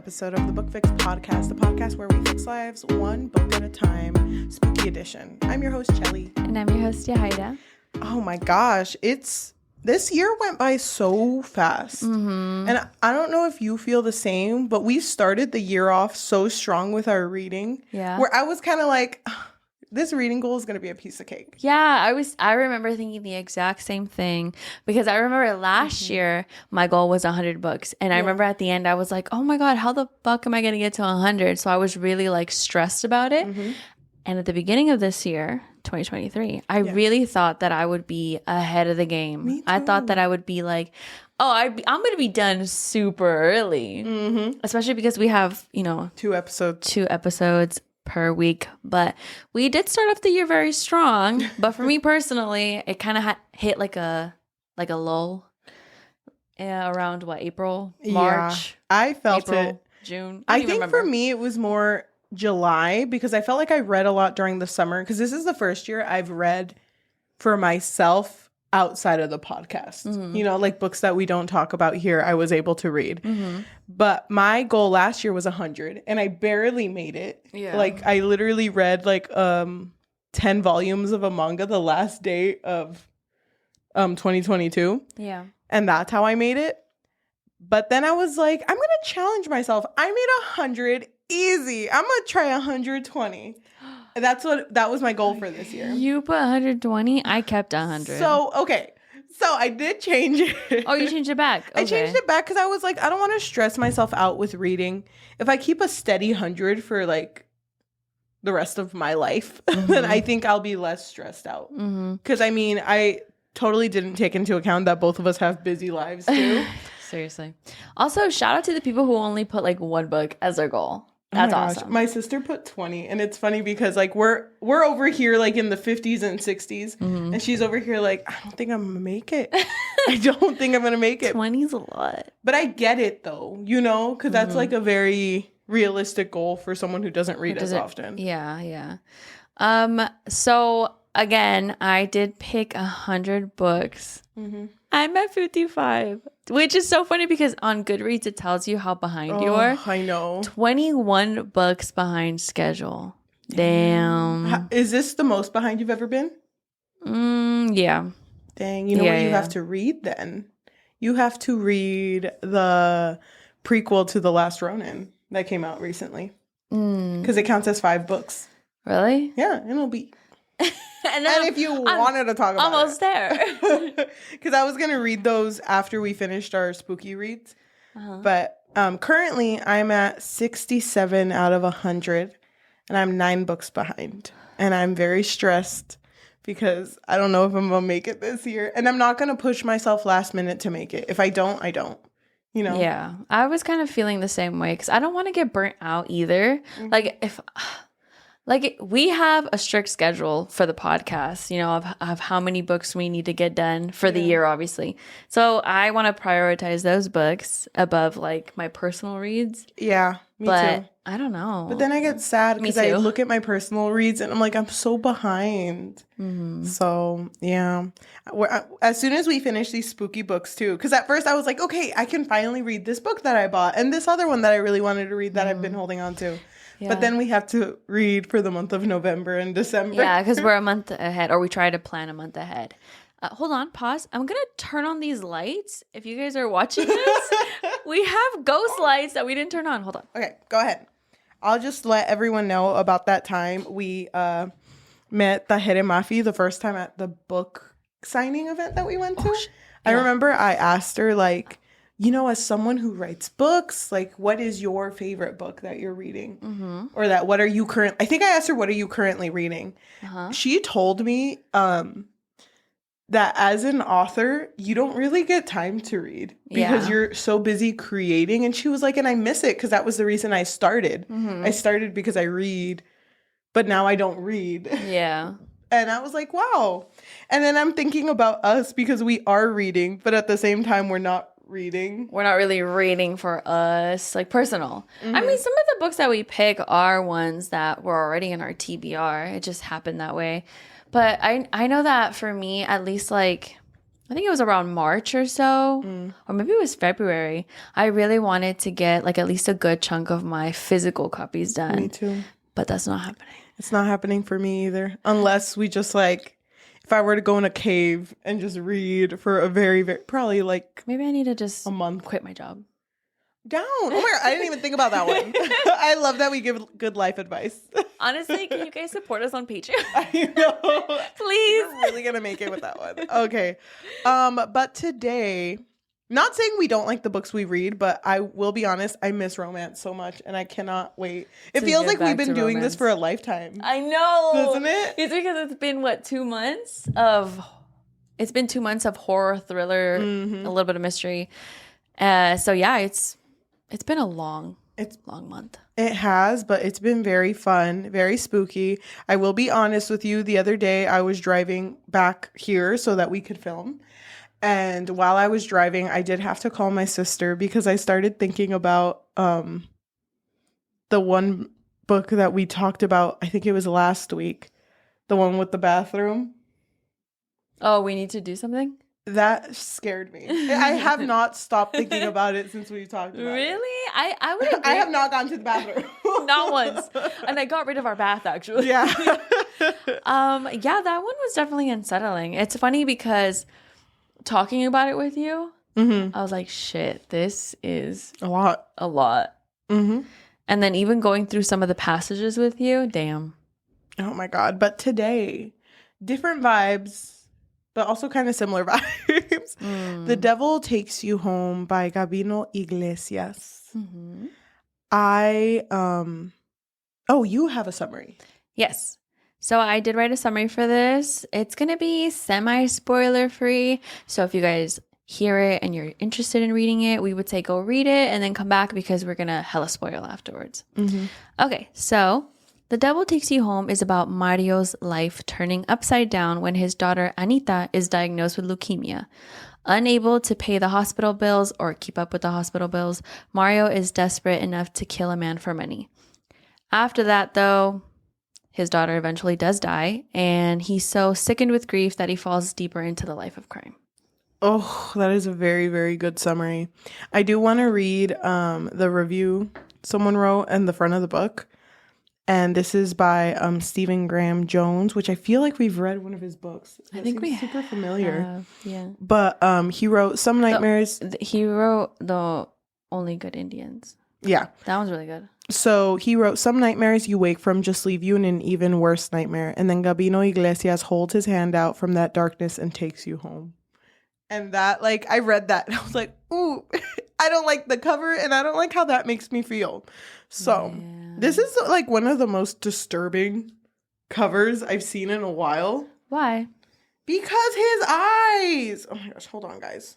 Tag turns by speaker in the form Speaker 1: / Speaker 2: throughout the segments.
Speaker 1: episode of the Book Fix podcast, the podcast where we fix lives one book at a time, spooky edition. I'm your host, Cheli.
Speaker 2: And I'm your host, Yajaira.
Speaker 1: Oh my gosh, this year went by so fast. Mm-hmm. And I don't know if you feel the same, but we started the year off so strong with our reading.
Speaker 2: Yeah.
Speaker 1: Where I was kind of like, this reading goal is going to be a piece of cake.
Speaker 2: Yeah, I remember thinking the exact same thing because I remember last year my goal was 100 books. And I remember at the end I was like, oh my God, how the fuck am I going to get to 100? So I was really like stressed about it. Mm-hmm. And at the beginning of this year, 2023, I really thought that I would be ahead of the game.
Speaker 1: Me too.
Speaker 2: I thought that I would be like, I'm going to be done super early. Mm-hmm. Especially because we have,
Speaker 1: 2
Speaker 2: episodes per week, but we did start off the year very strong. But for me personally, it kind of hit like a lull around April, March.
Speaker 1: Yeah, I felt
Speaker 2: April,
Speaker 1: it.
Speaker 2: June.
Speaker 1: I think for me it was more July because I felt like I read a lot during the summer because this is the first year I've read for myself outside of the podcast. Mm-hmm. Like books that we don't talk about here, I was able to read. Mm-hmm. But my goal last year was 100 and I barely made it. Yeah. Like I literally read 10 volumes of a manga the last day of 2022.
Speaker 2: Yeah.
Speaker 1: And that's how I made it. But then I was like, I'm going to challenge myself. I made 100 easy. I'm going to try 120. That was my goal for this year.
Speaker 2: You put 120. I kept 100.
Speaker 1: So, okay. So I did change it.
Speaker 2: Oh, you changed it back. Okay.
Speaker 1: I changed it back because I was like, I don't want to stress myself out with reading. If I keep a steady 100 for the rest of my life, then I think I'll be less stressed out. Because I totally didn't take into account that both of us have busy lives too.
Speaker 2: Seriously. Also, shout out to the people who only put one book as their goal. That's awesome.
Speaker 1: My sister put 20, and it's funny because we're over here in the 50s and 60s, and she's over here I don't think I'm gonna make it. I don't think I'm gonna make it.
Speaker 2: 20 is a lot,
Speaker 1: but I get it though, because that's a very realistic goal for someone who doesn't read as often.
Speaker 2: Yeah. So again, I did pick 100 books. I'm at 55, which is so funny because on Goodreads, it tells you how behind you are.
Speaker 1: I know.
Speaker 2: 21 books behind schedule. Damn.
Speaker 1: Is this the most behind you've ever been?
Speaker 2: Yeah.
Speaker 1: Dang. You know what you have to read then? You have to read the prequel to The Last Ronin that came out recently. Because it counts as 5 books.
Speaker 2: Really?
Speaker 1: Yeah. And it'll be... and if you wanted to talk about
Speaker 2: almost there.
Speaker 1: Because I was going to read those after we finished our spooky reads. But currently I'm at 67 out of 100 and I'm 9 books behind. And I'm very stressed because I don't know if I'm going to make it this year. And I'm not going to push myself last minute to make it. If I don't, I don't. Yeah,
Speaker 2: I was kind of feeling the same way because I don't want to get burnt out either. We have a strict schedule for the podcast, of how many books we need to get done for the year, obviously. So I want to prioritize those books above my personal reads.
Speaker 1: Yeah, me too.
Speaker 2: I don't know.
Speaker 1: But then I get sad because I look at my personal reads and I'm like, I'm so behind. So, yeah. As soon as we finish these spooky books too, because at first I was like, okay, I can finally read this book that I bought and this other one that I really wanted to read that I've been holding on to. Yeah. But then we have to read for the month of November and December.
Speaker 2: Yeah, because we're a month ahead, or we try to plan a month ahead. Hold on, pause. I'm going to turn on these lights. If you guys are watching this, we have ghost lights that we didn't turn on. Hold on.
Speaker 1: Okay, go ahead. I'll just let everyone know about that time we met Tahere Mafi the first time at the book signing event that we went to. I remember I asked her, as someone who writes books, what is your favorite book that you're reading? Or what are you I think I asked her, what are you currently reading? She told me that as an author, you don't really get time to read because you're so busy creating. And she was like, and I miss it because that was the reason I started. I started because I read, but now I don't read.
Speaker 2: Yeah.
Speaker 1: And I was like, wow. And then I'm thinking about us because we are reading, but at the same time, we're not reading.
Speaker 2: We're not really reading for us, personal. I mean, some of the books that we pick are ones that were already in our TBR. It just happened that way. But I know that for me, at least I think it was around March or so, or maybe it was February. I really wanted to get like at least a good chunk of my physical copies done.
Speaker 1: Me too.
Speaker 2: But that's not happening.
Speaker 1: It's not happening for me either. Unless we just like, if I were to go in a cave and just read for a very, very, probably like
Speaker 2: maybe I need to just
Speaker 1: a month.
Speaker 2: Quit my job.
Speaker 1: Down. Oh my God, I didn't even think about that one. I love that we give good life advice.
Speaker 2: Honestly, can you guys support us on Patreon?
Speaker 1: I know.
Speaker 2: Please.
Speaker 1: We're really gonna make it with that one. Okay. But today, not saying we don't like the books we read, but I will be honest, I miss romance so much and I cannot wait. It feels like we've been doing this for a lifetime.
Speaker 2: I know.
Speaker 1: Doesn't it?
Speaker 2: It's because it's been what, 2 months of horror, thriller, a little bit of mystery. So yeah, it's been a long month.
Speaker 1: It has, but it's been very fun, very spooky. I will be honest with you. The other day, I was driving back here so that we could film. And while I was driving, I did have to call my sister because I started thinking about the one book that we talked about. I think it was last week. The one with the bathroom.
Speaker 2: Oh, we need to do something?
Speaker 1: That scared me. I have not stopped thinking about it since we talked about it.
Speaker 2: Really? I would agree.
Speaker 1: I have not gone to the bathroom.
Speaker 2: Not once. And I got rid of our bath, actually.
Speaker 1: Yeah.
Speaker 2: Yeah, that one was definitely unsettling. It's funny because talking about it with you, I was like, shit, this is
Speaker 1: a lot.
Speaker 2: Mm-hmm. And then even going through some of the passages with you, damn.
Speaker 1: Oh my God. But today, different vibes, but also kind of similar vibes. The Devil Takes You Home by Gabino Iglesias. You have a summary.
Speaker 2: Yes. So I did write a summary for this. It's going to be semi-spoiler free. So if you guys hear it and you're interested in reading it, we would say go read it and then come back because we're going to hella spoil afterwards. Okay, so The Devil Takes You Home is about Mario's life turning upside down when his daughter Anita is diagnosed with leukemia. Unable to pay the hospital bills or keep up with the hospital bills, Mario is desperate enough to kill a man for money. After that, though, his daughter eventually does die, and he's so sickened with grief that he falls deeper into the life of crime.
Speaker 1: Oh, that is a very, very good summary. I do want to read the review someone wrote in the front of the book. And this is by Stephen Graham Jones, which I feel like we've read one of his books.
Speaker 2: I think we
Speaker 1: super familiar.
Speaker 2: have, yeah.
Speaker 1: But he wrote Some Nightmares.
Speaker 2: He wrote The Only Good Indians.
Speaker 1: Yeah.
Speaker 2: That one's really good.
Speaker 1: So he wrote, Some nightmares you wake from just leave you in an even worse nightmare. And then Gabino Iglesias holds his hand out from that darkness and takes you home. And that, like, I read that and I was like, ooh, I don't like the cover and I don't like how that makes me feel. So this is like one of the most disturbing covers I've seen in a while.
Speaker 2: Why?
Speaker 1: Because his eyes. Oh my gosh, hold on, guys.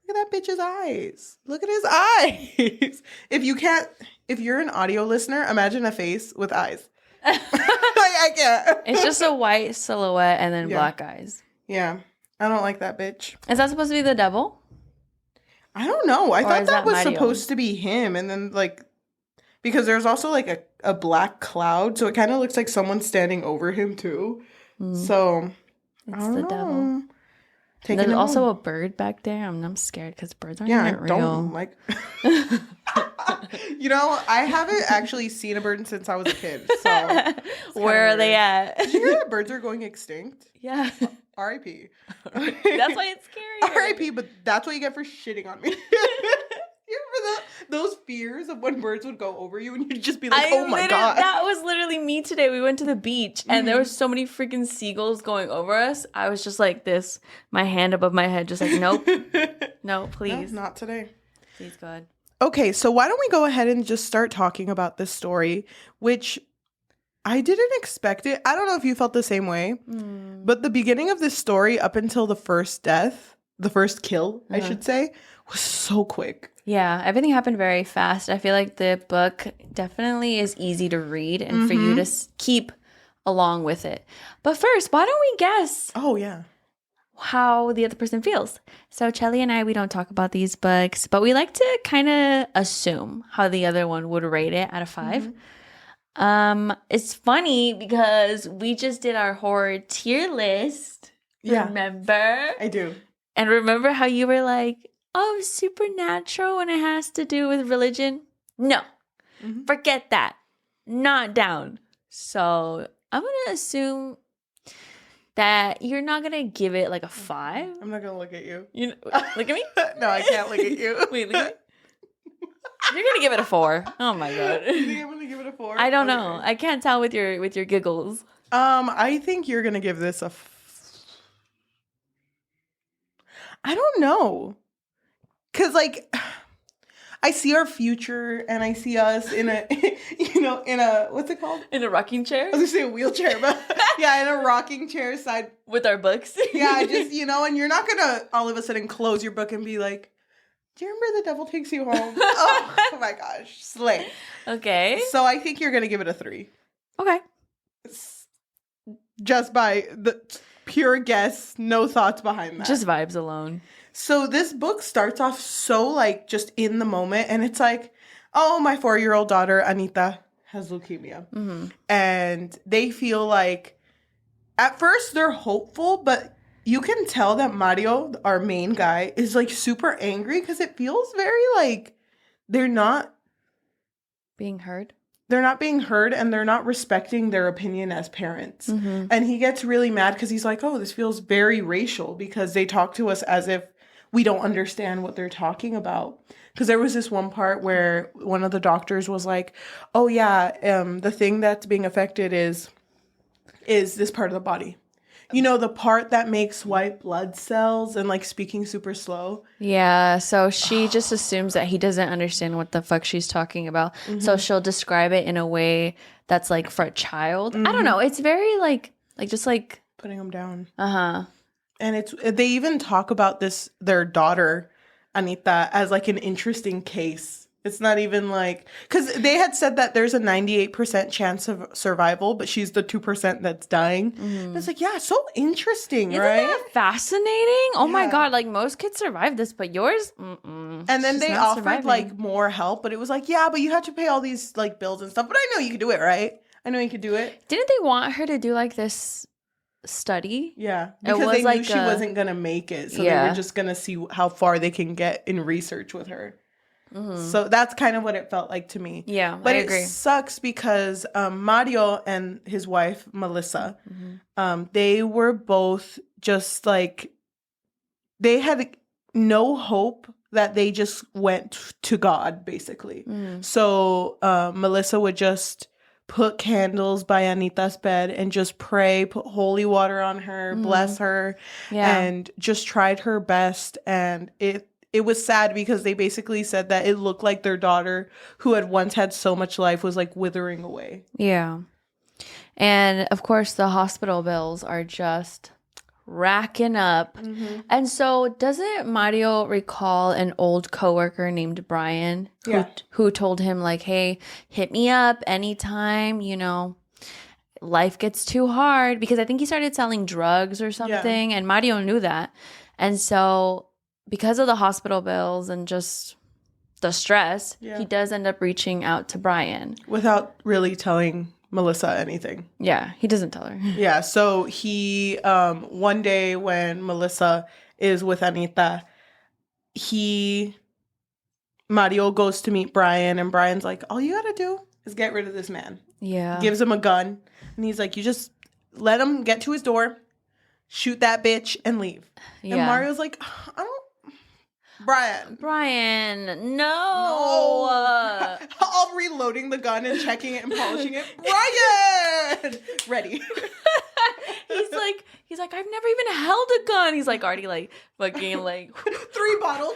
Speaker 1: Look at that bitch's eyes. Look at his eyes. If you're an audio listener, imagine a face with eyes. Like, I can't.
Speaker 2: It's just a white silhouette and then black eyes.
Speaker 1: Yeah. I don't like that bitch.
Speaker 2: Is that supposed to be the devil?
Speaker 1: I don't know. I thought that was supposed to be him. And then, like, because there's also, like, a black cloud. So it kind of looks like someone's standing over him, too. So,
Speaker 2: it's the devil.
Speaker 1: And
Speaker 2: there's also a bird back there. I'm scared because birds aren't even real.
Speaker 1: Don't like... You know, I haven't actually seen a bird since I was a kid. So
Speaker 2: where are they at?
Speaker 1: Did you hear that birds are going extinct?
Speaker 2: Yeah.
Speaker 1: R.I.P.
Speaker 2: That's why it's scary.
Speaker 1: R.I.P. But that's what you get for shitting on me. You remember those fears of when birds would go over you and you'd just be like, oh my God.
Speaker 2: That was literally me today. We went to the beach and there was so many freaking seagulls going over us. I was just like this, my hand above my head, just like, nope. No, please.
Speaker 1: No, not today.
Speaker 2: Please, God.
Speaker 1: Okay, so why don't we go ahead and just start talking about this story, which I didn't expect it. I don't know if you felt the same way, but the beginning of this story up until the first death, the first kill, I should say, was so quick.
Speaker 2: Yeah, everything happened very fast. I feel like the book definitely is easy to read and for you to keep along with it. But first, why don't we guess?
Speaker 1: Oh, yeah.
Speaker 2: How the other person feels. So Cheli and I, we don't talk about these books, but we like to kind of assume how the other one would rate it out of 5. It's funny because we just did our horror tier list
Speaker 1: Yeah.
Speaker 2: Remember?
Speaker 1: I do.
Speaker 2: And remember how you were like, oh, supernatural when it has to do with religion? No.
Speaker 1: Mm-hmm.
Speaker 2: Forget that. Not down. So I'm going to assume that you're not going to give it like a 5.
Speaker 1: I'm not going to look at you.
Speaker 2: Look at me?
Speaker 1: No, I can't look at you.
Speaker 2: Wait, look at me. You're going to give it a 4. Oh my God.
Speaker 1: You think I'm going to give it a 4?
Speaker 2: I don't know. I can't tell with your giggles.
Speaker 1: I think you're going to give this I don't know. Cause like I see our future and I see us in a in a what's it called?
Speaker 2: In a rocking chair?
Speaker 1: I was gonna say a wheelchair, but yeah, in a rocking chair side
Speaker 2: with our books.
Speaker 1: Yeah, just and you're not gonna all of a sudden close your book and be like, do you remember The Devil Takes You Home? Oh my gosh. Slay.
Speaker 2: Okay.
Speaker 1: So I think you're gonna give it a 3.
Speaker 2: Okay.
Speaker 1: Just by the pure guess, no thoughts behind that.
Speaker 2: Just vibes alone.
Speaker 1: So this book starts off so like just in the moment, and it's like, oh, my 4-year-old daughter Anita has leukemia.
Speaker 2: Mm-hmm.
Speaker 1: And they feel like at first they're hopeful, but you can tell that Mario, our main guy, is like super angry because it feels very like they're not
Speaker 2: being heard.
Speaker 1: They're not being heard, and they're not respecting their opinion as parents.
Speaker 2: Mm-hmm.
Speaker 1: And he gets really mad because he's like, oh, this feels very racial because they talk to us as if we don't understand what they're talking about. Because there was this one part where one of the doctors was like, oh, yeah, the thing that's being affected is this part of the body. The part that makes white blood cells and like speaking super slow.
Speaker 2: Yeah, so she just assumes that he doesn't understand what the fuck she's talking about. Mm-hmm. So she'll describe it in a way that's like for a child. Mm-hmm. I don't know. It's very like just like
Speaker 1: putting them down.
Speaker 2: Uh-huh.
Speaker 1: And they even talk about their daughter, Anita, as like an interesting case. It's not even like, because they had said that there's a 98% chance of survival, but she's the 2% that's dying. Mm-hmm. It's like, yeah, so interesting,
Speaker 2: Isn't
Speaker 1: right?
Speaker 2: That fascinating? Oh my God, like most kids survive this, but yours,
Speaker 1: And then they offered like more help, but it was like, yeah, but you have to pay all these like bills and stuff. But I know you can do it, right? I know you could do it.
Speaker 2: Didn't they want her to do like this study?
Speaker 1: Yeah, because they knew she wasn't going to make it. So they were just going to see how far they can get in research with her. Mm-hmm. So that's kind of what it felt like to me.
Speaker 2: Yeah,
Speaker 1: but
Speaker 2: I agree.
Speaker 1: It sucks because Mario and his wife, Melissa, they were both just like, they had no hope that they just went to God, basically. Mm-hmm. So Melissa would just put candles by Anita's bed and just pray, put holy water on her, bless her, and just tried her best. And it was sad because they basically said that it looked like their daughter, who had once had so much life, was like withering away.
Speaker 2: Yeah. And of course, the hospital bills are just racking up. Mm-hmm. And so doesn't Mario recall an old coworker named Brian who told him like, hey, hit me up anytime, life gets too hard, because I think he started selling drugs or something, and Mario knew that. And so because of the hospital bills and just the stress, he does end up reaching out to Brian.
Speaker 1: Without really telling Melissa anything.
Speaker 2: Yeah, he doesn't tell her.
Speaker 1: Yeah, so he, one day when Melissa is with Anita, Mario goes to meet Brian, and Brian's like, all you gotta do is get rid of this man.
Speaker 2: Yeah.
Speaker 1: Gives him a gun, and he's like, you just let him get to his door, shoot that bitch, and leave. Yeah. And Mario's like, I don't, Brian,
Speaker 2: no.
Speaker 1: All reloading the gun and checking it and polishing it. Brian! Ready.
Speaker 2: He's like, I've never even held a gun. He's like already like fucking like
Speaker 1: 3 bottles.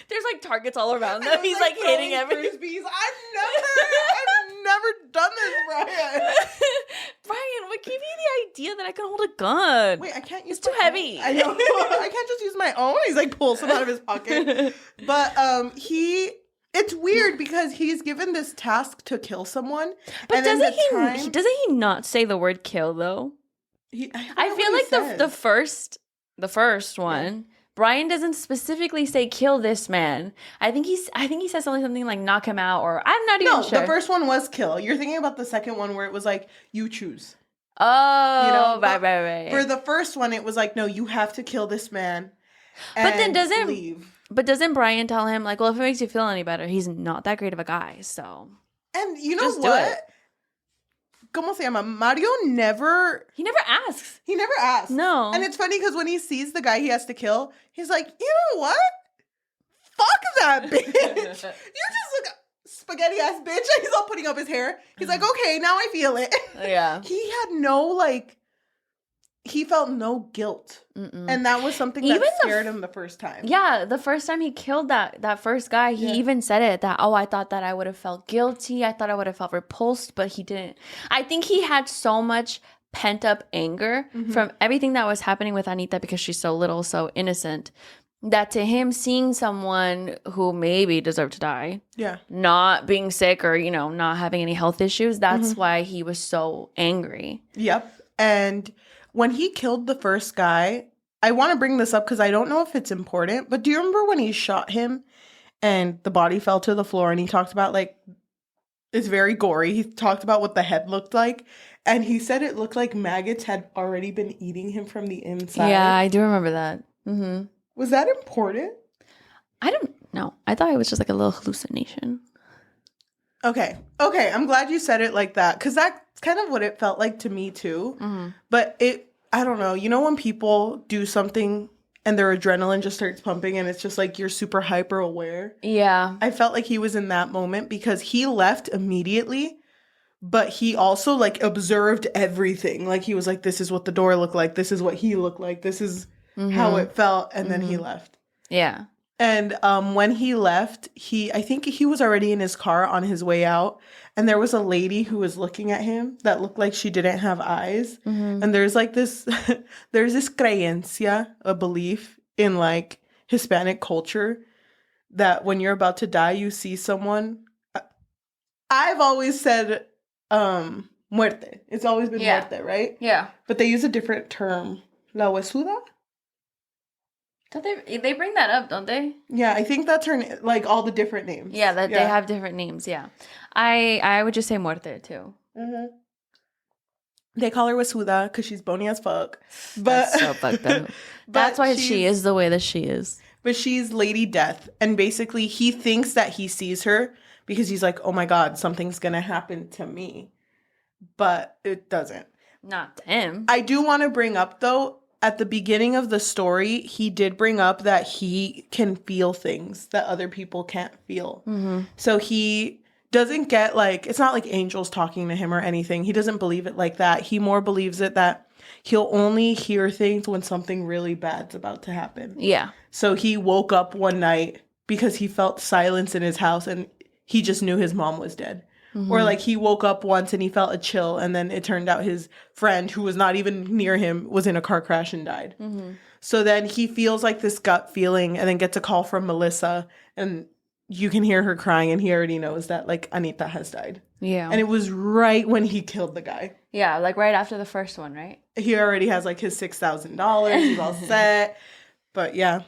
Speaker 2: There's like targets all around them. He's like hitting every.
Speaker 1: I've never done this, Brian.
Speaker 2: Brian, what gave you the idea that I can hold a gun?
Speaker 1: Wait, I can't use.
Speaker 2: It's too heavy.
Speaker 1: I know. I can't just use my own. He's like pulls some out of his pocket. But it's weird because he's given this task to kill someone.
Speaker 2: But doesn't he not say the word kill though? I feel like the first one. Brian doesn't specifically say kill this man. I think he says something like knock him out, or I'm not even sure.
Speaker 1: No, the first one was kill. You're thinking about the second one where it was like you choose.
Speaker 2: Oh,
Speaker 1: You know,
Speaker 2: right.
Speaker 1: For the first one, it was like, no, you have to kill this man.
Speaker 2: But then
Speaker 1: leave.
Speaker 2: But doesn't Brian tell him, like, well, if it makes you feel any better, he's not that great of a guy, so.
Speaker 1: And you know
Speaker 2: just
Speaker 1: what? ¿Cómo se llama? Mario never...
Speaker 2: He never asks.
Speaker 1: No. And it's funny because when he sees the guy he has to kill, he's like, you know what? Fuck that bitch. You're just like spaghetti ass bitch. And he's all putting up his hair. He's like, okay, now I feel it.
Speaker 2: Yeah.
Speaker 1: He had no, like... He felt no guilt. Mm-mm. And that was something that scared him the first time.
Speaker 2: Yeah, the first time he killed that first guy, he even said it, that, I thought that I would have felt guilty. I thought I would have felt repulsed, but he didn't. I think he had so much pent-up anger from everything that was happening with Anita because she's so little, so innocent, that to him, seeing someone who maybe deserved to die, not being sick or, not having any health issues, that's why he was so angry.
Speaker 1: Yep. And... when he killed the first guy, I want to bring this up because I don't know if it's important, but do you remember when he shot him and the body fell to the floor and he talked about, like, it's very gory. He talked about what the head looked like, and he said it looked like maggots had already been eating him from the inside.
Speaker 2: Yeah, I do remember that. Mm-hmm.
Speaker 1: Was that important?
Speaker 2: I don't know. I thought it was just like a little hallucination.
Speaker 1: Okay, I'm glad you said it like that because that's kind of what it felt like to me too. Mm-hmm. But I don't know. You know when people do something and their adrenaline just starts pumping and it's just like you're super hyper aware?
Speaker 2: Yeah.
Speaker 1: I felt like he was in that moment because he left immediately, but he also like observed everything. Like he was like, this is what the door looked like. This is what he looked like. This is how it felt. And then he left.
Speaker 2: Yeah.
Speaker 1: And when he left, I think he was already in his car on his way out. And there was a lady who was looking at him that looked like she didn't have eyes. Mm-hmm. And there's like this, there's this creencia, a belief in like Hispanic culture that when you're about to die, you see someone. I've always said muerte. It's always been muerte, right?
Speaker 2: Yeah.
Speaker 1: But they use a different term. La huesuda?
Speaker 2: Don't they bring that up, don't they?
Speaker 1: Yeah, I think that's her, like all the different names.
Speaker 2: Yeah, they have different names, yeah. I would just say muerte, too.
Speaker 1: Mm-hmm. They call her huesuda because she's bony as fuck. But,
Speaker 2: that's so fucked up. That's why she is the way that she is.
Speaker 1: But she's Lady Death. And basically, he thinks that he sees her because he's like, oh my God, something's going to happen to me. But it doesn't.
Speaker 2: Not to him.
Speaker 1: I do want to bring up, though, at the beginning of the story, he did bring up that he can feel things that other people can't feel. Mm-hmm. So he doesn't get like, it's not like angels talking to him or anything. He doesn't believe it like that. He more believes it that he'll only hear things when something really bad's about to happen.
Speaker 2: Yeah.
Speaker 1: So he woke up one night because he felt silence in his house and he just knew his mom was dead. Mm-hmm. Or like he woke up once and he felt a chill and then it turned out his friend who was not even near him was in a car crash and died. Mm-hmm. So then he feels like this gut feeling and then gets a call from Melissa and you can hear her crying and he already knows that like Anita has died.
Speaker 2: Yeah.
Speaker 1: And it was right when he killed the guy.
Speaker 2: Yeah, like right after the first one, right?
Speaker 1: He already has like his $6,000. He's all set. But yeah.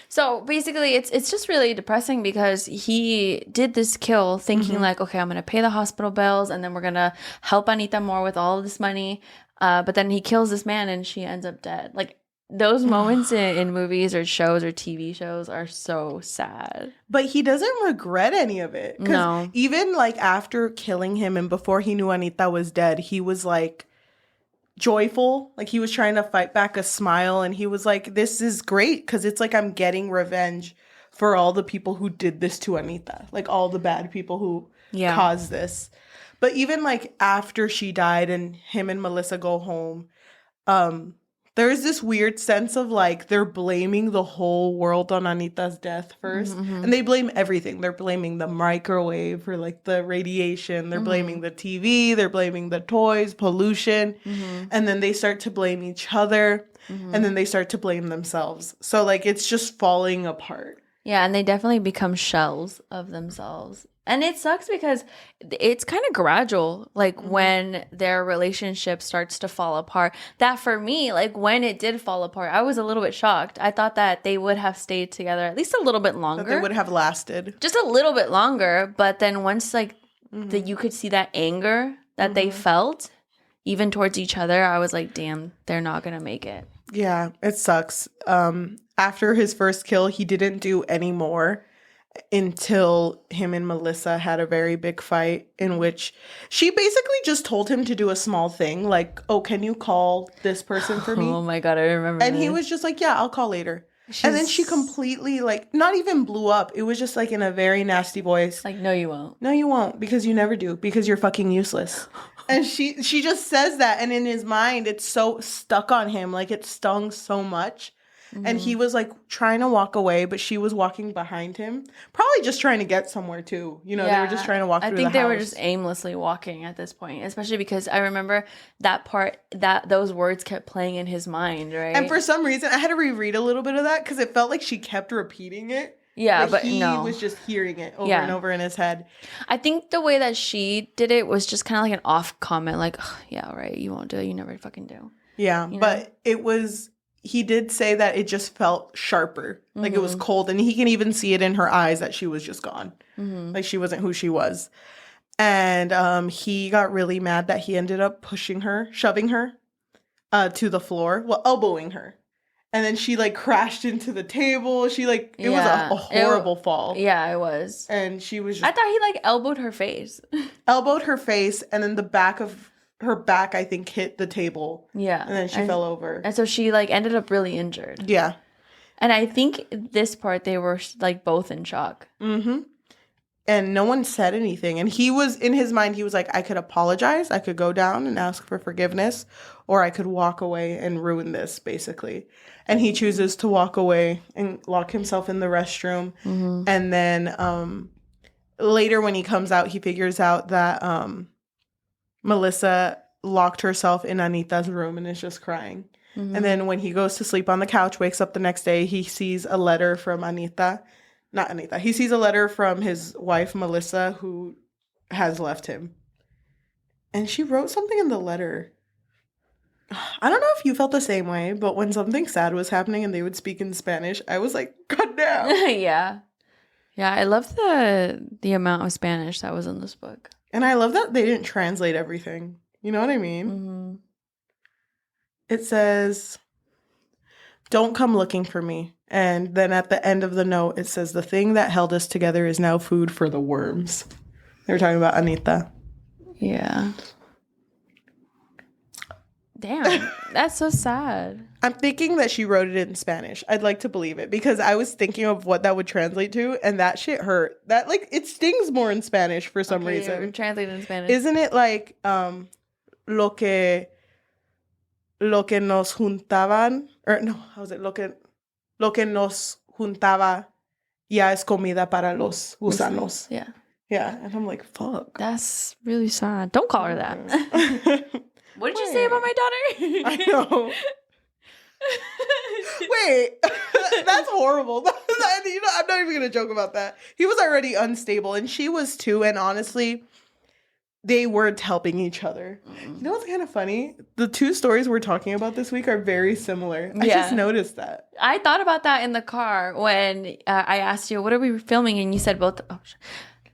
Speaker 2: So basically, it's just really depressing because he did this kill thinking like, okay, I'm going to pay the hospital bills and then we're going to help Anita more with all of this money. But then he kills this man and she ends up dead. Like those moments in movies or shows or TV shows are so sad.
Speaker 1: But he doesn't regret any of it.
Speaker 2: No.
Speaker 1: Even like after killing him and before he knew Anita was dead, he was like joyful. Like he was trying to fight back a smile and he was like, this is great because it's like I'm getting revenge for all the people who did this to Anita. Like all the bad people who caused this. But even like after she died and him and Melissa go home, there's this weird sense of like they're blaming the whole world on Anita's death first. Mm-hmm. And they blame everything. They're blaming the microwave for like the radiation. They're blaming the TV. They're blaming the toys, pollution. Mm-hmm. And then they start to blame each other. Mm-hmm. And then they start to blame themselves. So like it's just falling apart.
Speaker 2: Yeah, and they definitely become shells of themselves. And it sucks because it's kind of gradual, like when their relationship starts to fall apart. That for me, like when it did fall apart, I was a little bit shocked. I thought that they would have stayed together at least a little bit longer.
Speaker 1: That they would have lasted.
Speaker 2: Just a little bit longer. But then once like you could see that anger that they felt, even towards each other, I was like, damn, they're not going to make it.
Speaker 1: Yeah, it sucks. After his first kill, he didn't do any more until him and Melissa had a very big fight in which she basically just told him to do a small thing, like, oh, can you call this person for me?
Speaker 2: Oh my God, I remember
Speaker 1: And
Speaker 2: this.
Speaker 1: he was just like, yeah, I'll call later. And then she completely, like, not even blew up. It was just, like, in a very nasty voice.
Speaker 2: Like, no, you won't.
Speaker 1: No, you won't, because you never do, because you're fucking useless. And she just says that, and in his mind, it's so stuck on him. Like, it stung so much. Mm-hmm. And he was, like, trying to walk away, but she was walking behind him. Probably just trying to get somewhere, too. You know, they were just trying to walk through the house.
Speaker 2: I think they were just aimlessly walking at this point, especially because I remember that part, that those words kept playing in his mind, right?
Speaker 1: And for some reason, I had to reread a little bit of that because it felt like she kept repeating it.
Speaker 2: Yeah, but
Speaker 1: he
Speaker 2: no.
Speaker 1: was just hearing it over and over in his head.
Speaker 2: I think the way that she did it was just kind of like an off comment, like, oh, yeah, right, you won't do it, you never fucking do.
Speaker 1: Yeah,
Speaker 2: you know?
Speaker 1: But it was, he did say that it just felt sharper, like it was cold, and he can even see it in her eyes that she was just gone, like she wasn't who she was. And he got really mad that he ended up shoving her to the floor, well, elbowing her. And then she, like, crashed into the table. She, like, it was a horrible fall.
Speaker 2: Yeah, it was.
Speaker 1: And she was just...
Speaker 2: I thought he, like, elbowed her face.
Speaker 1: Elbowed her face, and then the back of her back, I think, hit the table.
Speaker 2: Yeah.
Speaker 1: And then she fell over.
Speaker 2: And so she, like, ended up really injured.
Speaker 1: Yeah.
Speaker 2: And I think this part, they were, like, both in shock.
Speaker 1: Mm-hmm. And no one said anything. And he was, in his mind, he was like, I could apologize. I could go down and ask for forgiveness. Or I could walk away and ruin this, basically. And he chooses to walk away and lock himself in the restroom. Mm-hmm. And then later when he comes out, he figures out that Melissa locked herself in Anita's room and is just crying. Mm-hmm. And then when he goes to sleep on the couch, wakes up the next day, he sees a letter from he sees a letter from his wife, Melissa, who has left him. And she wrote something in the letter. I don't know if you felt the same way, but when something sad was happening and they would speak in Spanish, I was like, God damn.
Speaker 2: Yeah. Yeah, I love the amount of Spanish that was in this book.
Speaker 1: And I love that they didn't translate everything. You know what I mean? Mm-hmm. It says, don't come looking for me. And then at the end of the note, it says, the thing that held us together is now food for the worms. They were talking about Anita.
Speaker 2: Yeah. Damn, that's so sad.
Speaker 1: I'm thinking that she wrote it in Spanish. I'd like to believe it because I was thinking of what that would translate to, and that shit hurt. That, like, it stings more in Spanish for some reason.
Speaker 2: Translate in Spanish.
Speaker 1: Isn't it like lo que nos juntaban, or no, how was it? Lo que nos juntaba ya es comida para los gusanos.
Speaker 2: Yeah.
Speaker 1: Yeah, and I'm like, fuck.
Speaker 2: That's really sad. Don't call her that. What did you say about my daughter?
Speaker 1: I know. Wait, that's horrible. You know, I'm not even gonna joke about that. He was already unstable, and she was too. And honestly, they weren't helping each other. Mm-hmm. You know what's kind of funny? The two stories we're talking about this week are very similar. I just noticed that.
Speaker 2: I thought about that in the car when I asked you, "What are we filming?" And you said both. And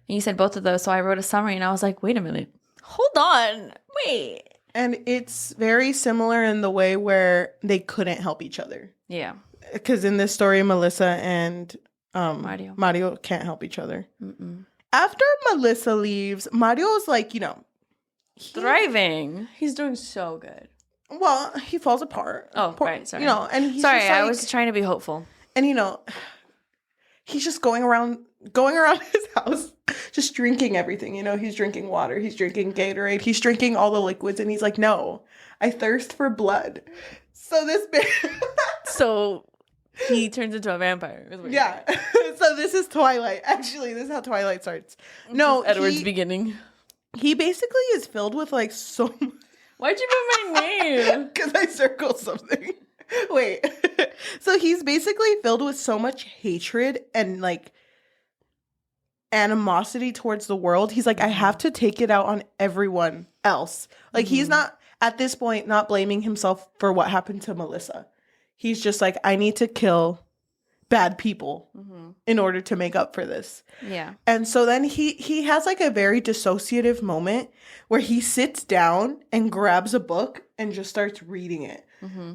Speaker 2: you said both of those. So I wrote a summary, and I was like, "Wait a minute, hold on, wait."
Speaker 1: And it's very similar in the way where they couldn't help each other. Yeah. Because in this story, Melissa and Mario can't help each other. Mm-mm. After Melissa leaves, Mario's like, you know,
Speaker 2: thriving. He's doing so good.
Speaker 1: Well, he falls apart.
Speaker 2: Oh, right. Sorry.
Speaker 1: You know, and he's
Speaker 2: sorry,
Speaker 1: just like,
Speaker 2: I was trying to be hopeful.
Speaker 1: And, you know, he's just going around his house, just drinking everything. You know, he's drinking water, he's drinking Gatorade, he's drinking all the liquids, and he's like, no, I thirst for blood. So this
Speaker 2: so he turns into a vampire.
Speaker 1: Yeah. So this is Twilight. Actually, this is how Twilight starts. No,
Speaker 2: Edward's beginning.
Speaker 1: He basically is filled with like so much.
Speaker 2: Why'd you put my name?
Speaker 1: Because I circled something. Wait. So he's basically filled with so much hatred and like animosity towards the world. He's like, I have to take it out on everyone else. Like, he's not, at this point, not blaming himself for what happened to Melissa. He's just like, I need to kill bad people in order to make up for this.
Speaker 2: Yeah.
Speaker 1: And so then he has like a very dissociative moment where he sits down and grabs a book and just starts reading it.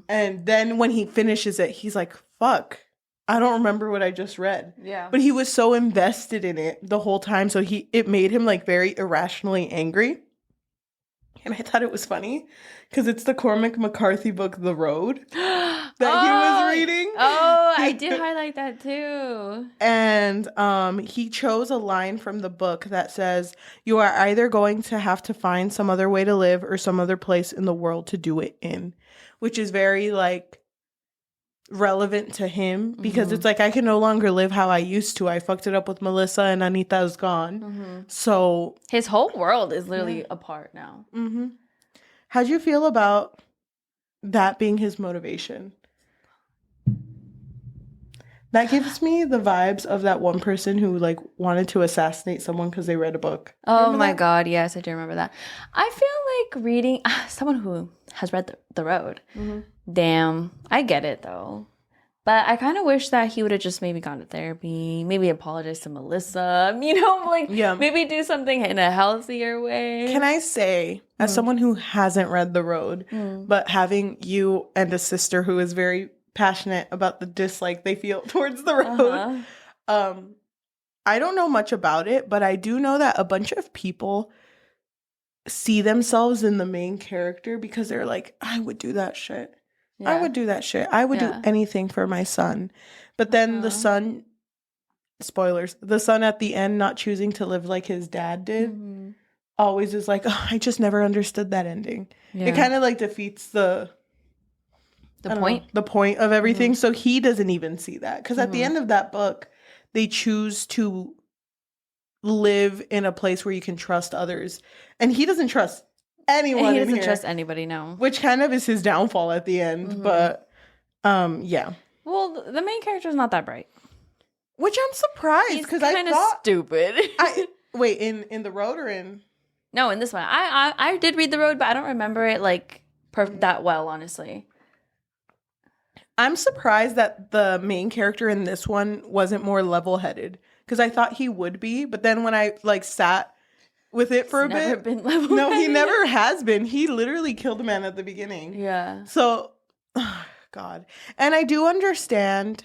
Speaker 1: And then when he finishes it, he's like, fuck, I don't remember what I just read.
Speaker 2: Yeah.
Speaker 1: But he was so invested in it the whole time. So it made him like very irrationally angry. And I thought it was funny because it's the Cormac McCarthy book, The Road, that he was reading.
Speaker 2: Oh, I did highlight that too.
Speaker 1: And he chose a line from the book that says, "You are either going to have to find some other way to live or some other place in the world to do it in," which is very like relevant to him because it's like, I can no longer live how I used to. I fucked it up with Melissa and Anita's gone. So
Speaker 2: his whole world is literally apart now.
Speaker 1: How'd you feel about that being his motivation? That gives me the vibes of that one person who like wanted to assassinate someone because they read a book.
Speaker 2: Oh my God, yes, I do remember that. I feel like reading, someone who has read The Road. Damn, I get it though. But I kind of wish that he would have just maybe gone to therapy, maybe apologize to Melissa, you know, like maybe do something in a healthier way.
Speaker 1: Can I say, as someone who hasn't read The Road, but having you and a sister who is very passionate about the dislike they feel towards The Road, I don't know much about it, but I do know that a bunch of people see themselves in the main character because they're like, I would do that shit. I would do that shit. I would do anything for my son. But then the son, spoilers, the son at the end not choosing to live like his dad did, always is like, oh, I just never understood that ending. It kind of like defeats the point of everything. So he doesn't even see that. Because at the end of that book, they choose to live in a place where you can trust others. And he doesn't trust anyone.
Speaker 2: He doesn't trust anybody, no.
Speaker 1: Which kind of is his downfall at the end. But yeah.
Speaker 2: Well, the main character is not that bright.
Speaker 1: Which I'm surprised because I thought
Speaker 2: stupid.
Speaker 1: Wait, in The Road or in?
Speaker 2: No, in this one. I did read The Road, but I don't remember it like that well, honestly.
Speaker 1: I'm surprised that the main character in this one wasn't more level-headed because I thought he would be, but then when I like sat with it for a bit, no, he never has been. He literally killed a man at the beginning.
Speaker 2: Yeah.
Speaker 1: So, God, and I do understand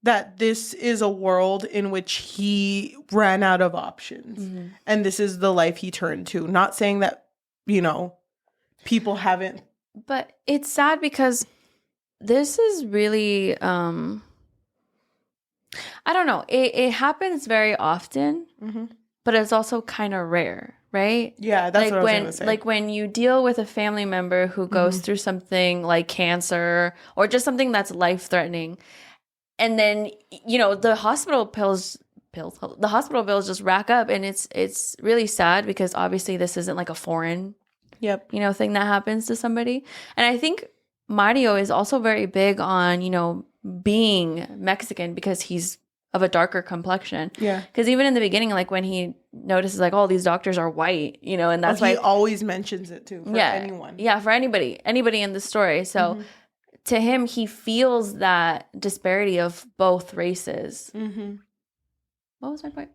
Speaker 1: that this is a world in which he ran out of options, and this is the life he turned to. Not saying that people haven't.
Speaker 2: But it's sad because this is really, I don't know. It happens very often, but it's also kind of rare, right?
Speaker 1: Yeah, that's what I was going to say.
Speaker 2: Like when you deal with a family member who goes through something like cancer or just something that's life-threatening, and then, the hospital bills just rack up, and it's really sad because obviously this isn't like a foreign thing that happens to somebody. And I think Mario is also very big on, being Mexican because he's of a darker complexion. Yeah. Because even in the beginning, like when he notices like, oh, these doctors are white, and that's why
Speaker 1: he always mentions it too for anyone.
Speaker 2: Yeah, for anybody in the story. So to him, he feels that disparity of both races. What was my point?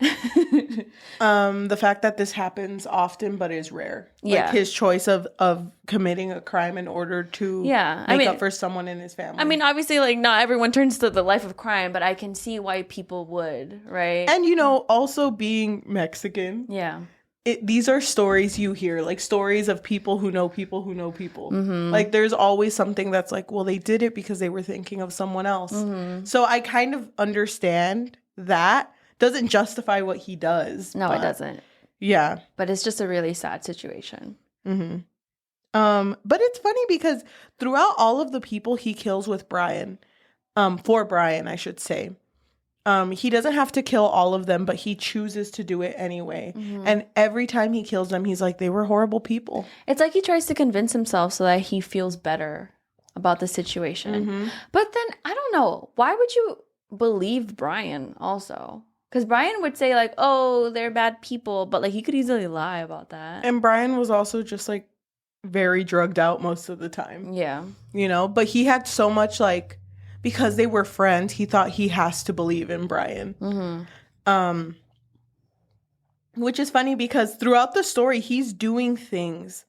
Speaker 1: The fact that this happens often but is rare. Like his choice of committing a crime in order to make up for someone in his family.
Speaker 2: I mean, obviously, like not everyone turns to the life of crime, but I can see why people would, right?
Speaker 1: And also being Mexican. Yeah. These are stories you hear, like stories of people who know people who know people. Like there's always something that's like, well, they did it because they were thinking of someone else. So I kind of understand that. Doesn't justify what he does.
Speaker 2: No, it doesn't.
Speaker 1: Yeah.
Speaker 2: But it's just a really sad situation.
Speaker 1: But it's funny because throughout all of the people he kills with Brian, for Brian, I should say, he doesn't have to kill all of them, but he chooses to do it anyway. And every time he kills them, he's like, they were horrible people.
Speaker 2: It's like he tries to convince himself so that he feels better about the situation. But then, I don't know. Why would you believe Brian also? Because Brian would say like, oh, they're bad people, but like he could easily lie about that.
Speaker 1: And Brian was also just like very drugged out most of the time.
Speaker 2: Yeah.
Speaker 1: You know, but he had so much like, because they were friends, he thought he has to believe in Brian.
Speaker 2: Mm-hmm.
Speaker 1: Which is funny because throughout the story, he's doing things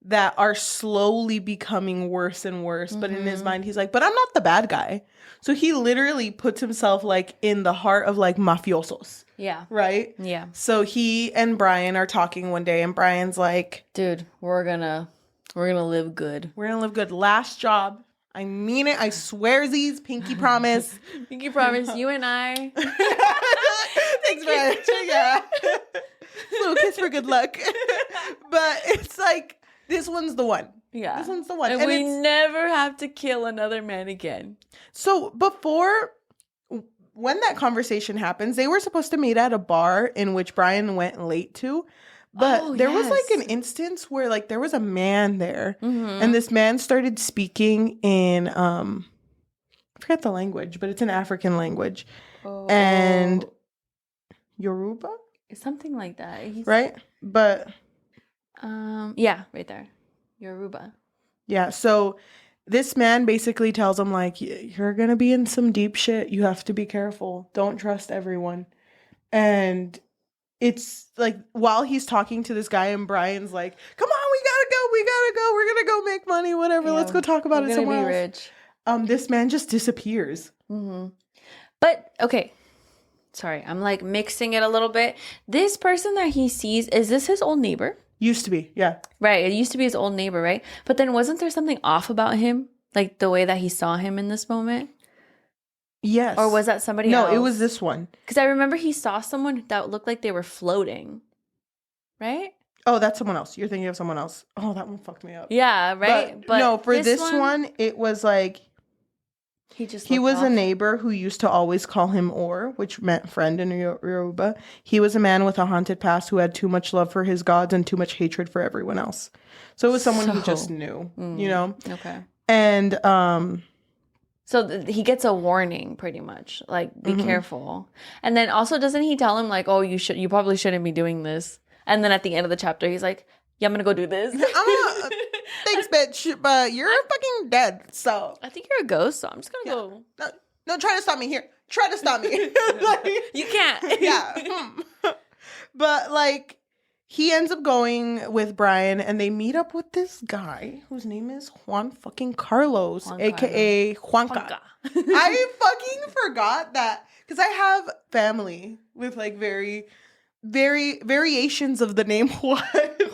Speaker 1: that are slowly becoming worse and worse. But in his mind, he's like, but I'm not the bad guy. So he literally puts himself like in the heart of like mafiosos.
Speaker 2: Yeah.
Speaker 1: Right?
Speaker 2: Yeah.
Speaker 1: So he and Brian are talking one day and Brian's like,
Speaker 2: dude, we're gonna live good.
Speaker 1: We're gonna live good. Last job. I mean it. I swear these pinky promise.
Speaker 2: Pinky promise, you and I.
Speaker 1: Thanks, Brian. Yeah. Little kiss for good luck. But it's like, this one's the one.
Speaker 2: Yeah.
Speaker 1: This one's the one.
Speaker 2: And we never have to kill another man again. So
Speaker 1: when that conversation happens, they were supposed to meet at a bar in which Brian went late to. But there was like an instance where like there was a man there and this man started speaking in, I forget the language, but it's an African language. And Yoruba?
Speaker 2: Something like that.
Speaker 1: Right? But.
Speaker 2: Yeah, right there. Yoruba.
Speaker 1: Yeah. So this man basically tells him like, you're going to be in some deep shit. You have to be careful. Don't trust everyone. And it's like while he's talking to this guy and Brian's like, come on, we gotta go, we're gonna go make money, whatever, let's go talk about it somewhere else. Rich. This man just disappears.
Speaker 2: But okay, sorry, I'm like mixing it a little bit. This person that he sees, is this his old neighbor?
Speaker 1: Used to be, yeah.
Speaker 2: Right, it used to be his old neighbor, right? But then wasn't there something off about him, like the way that he saw him in this moment?
Speaker 1: Yes.
Speaker 2: Or was that somebody else?
Speaker 1: No, it was this one.
Speaker 2: Because I remember he saw someone that looked like they were floating. Right?
Speaker 1: Oh, that's someone else. You're thinking of someone else. Oh, that one fucked me up.
Speaker 2: Yeah, right?
Speaker 1: But no, for this one, it was like... He was a neighbor who used to always call him Or, which meant friend in Yoruba. He was a man with a haunted past who had too much love for his gods and too much hatred for everyone else. So it was someone who just knew, you know?
Speaker 2: Okay.
Speaker 1: And...
Speaker 2: So he gets a warning, pretty much, like be careful. And then also, doesn't he tell him like, "Oh, you probably shouldn't be doing this." And then at the end of the chapter, he's like, "Yeah, I'm gonna go do this."
Speaker 1: Thanks, bitch, but you're fucking dead. So
Speaker 2: I think you're a ghost. So I'm just gonna go.
Speaker 1: No, try to stop me here. Try to stop me. Like,
Speaker 2: you can't.
Speaker 1: Yeah. But like. He ends up going with Brian and they meet up with this guy whose name is Juan fucking Carlos, a.k.a. Juanca. I fucking forgot that because I have family with like very variations of the name Juan.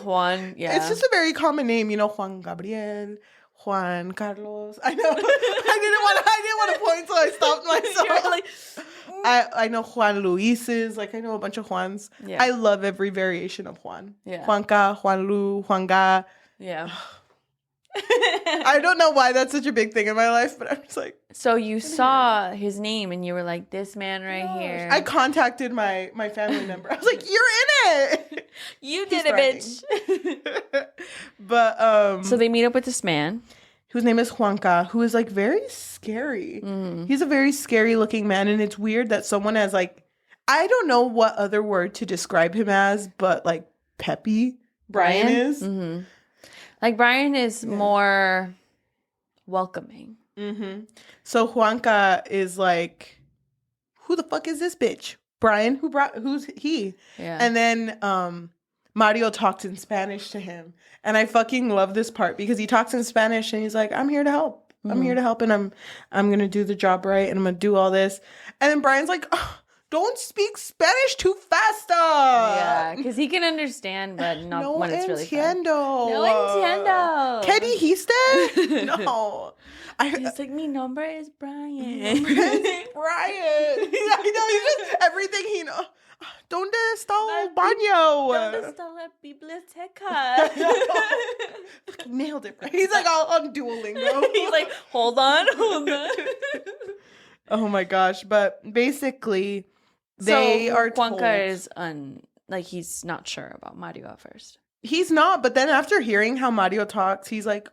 Speaker 2: Juan, yeah.
Speaker 1: It's just a very common name, you know, Juan Gabriel, Juan Carlos. I know. I didn't want to point, so I stopped myself. Like, I know Juan Luises. Like, I know a bunch of Juans. Yeah. I love every variation of Juan. Yeah. Juanca, Juan Lu, Juanga.
Speaker 2: Yeah.
Speaker 1: I don't know why that's such a big thing in my life, but I'm just like.
Speaker 2: So you saw his name and you were like, this man right here.
Speaker 1: I contacted my family member. I was like, you're in it.
Speaker 2: You did it, bitch.
Speaker 1: But
Speaker 2: so they meet up with this man
Speaker 1: whose name is Juanca, who is like very scary. He's a very scary looking man, and it's weird that someone has like, I don't know what other word to describe him as, but like peppy Brian is.
Speaker 2: Like Brian is more welcoming.
Speaker 1: So Juanca is like, who the fuck is this bitch? Brian, who's he? Yeah. And then Mario talks in Spanish to him. And I fucking love this part because he talks in Spanish and he's like, I'm here to help. I'm here to help and I'm going to do the job right and I'm going to do all this. And then Brian's like, oh, don't speak Spanish too fast.
Speaker 2: Yeah, because he can understand, but not no when it's really fast. No entiendo.
Speaker 1: ¿Qué dijiste? No.
Speaker 2: He's like, mi nombre es Brian.
Speaker 1: Brian. I know, he's just everything he knows. ¿Dónde está el baño?
Speaker 2: ¿Dónde está la biblioteca?
Speaker 1: Nailed it, right? He's like all on Duolingo.
Speaker 2: He's like, hold on.
Speaker 1: Oh my gosh. But basically, they are told.
Speaker 2: Juanca is like, he's not sure about Mario at first.
Speaker 1: He's not, but then after hearing how Mario talks, he's like,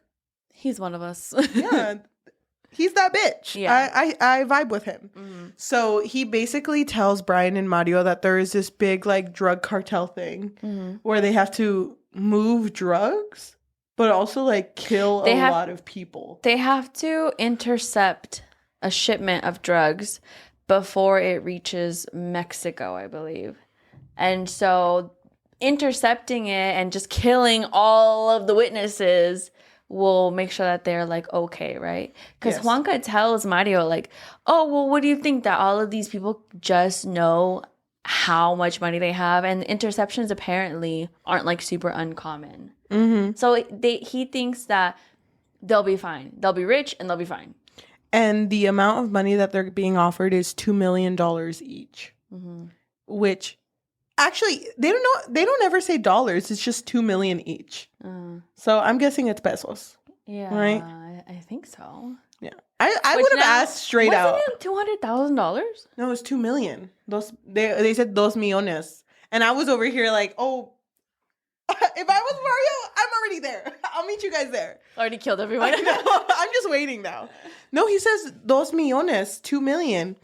Speaker 2: he's one of us.
Speaker 1: Yeah. He's that bitch. Yeah. I vibe with him. So he basically tells Brian and Mario that there is this big like drug cartel thing where they have to move drugs, but also like kill a lot of people.
Speaker 2: They have to intercept a shipment of drugs before it reaches Mexico, I believe. And so intercepting it and just killing all of the witnesses will make sure that they're like okay, right? Because Juanca tells Mario like, oh, well, what do you think that all of these people just know how much money they have? And interceptions apparently aren't like super uncommon. So he thinks that they'll be fine. They'll be rich and they'll be fine.
Speaker 1: And the amount of money that they're being offered is $2 million each, which actually they don't ever say dollars. It's just 2 million each. So I'm guessing it's pesos.
Speaker 2: Yeah,
Speaker 1: right.
Speaker 2: I think so.
Speaker 1: Yeah, I would have asked straight out.
Speaker 2: Wasn't it $200,000?
Speaker 1: No, it was 2 million. They said 2 millones, and I was over here like, oh. If I was Mario, I'm already there. I'll meet you guys there.
Speaker 2: Already killed everyone.
Speaker 1: I'm just waiting now. No, he says 2 millones, 2 million.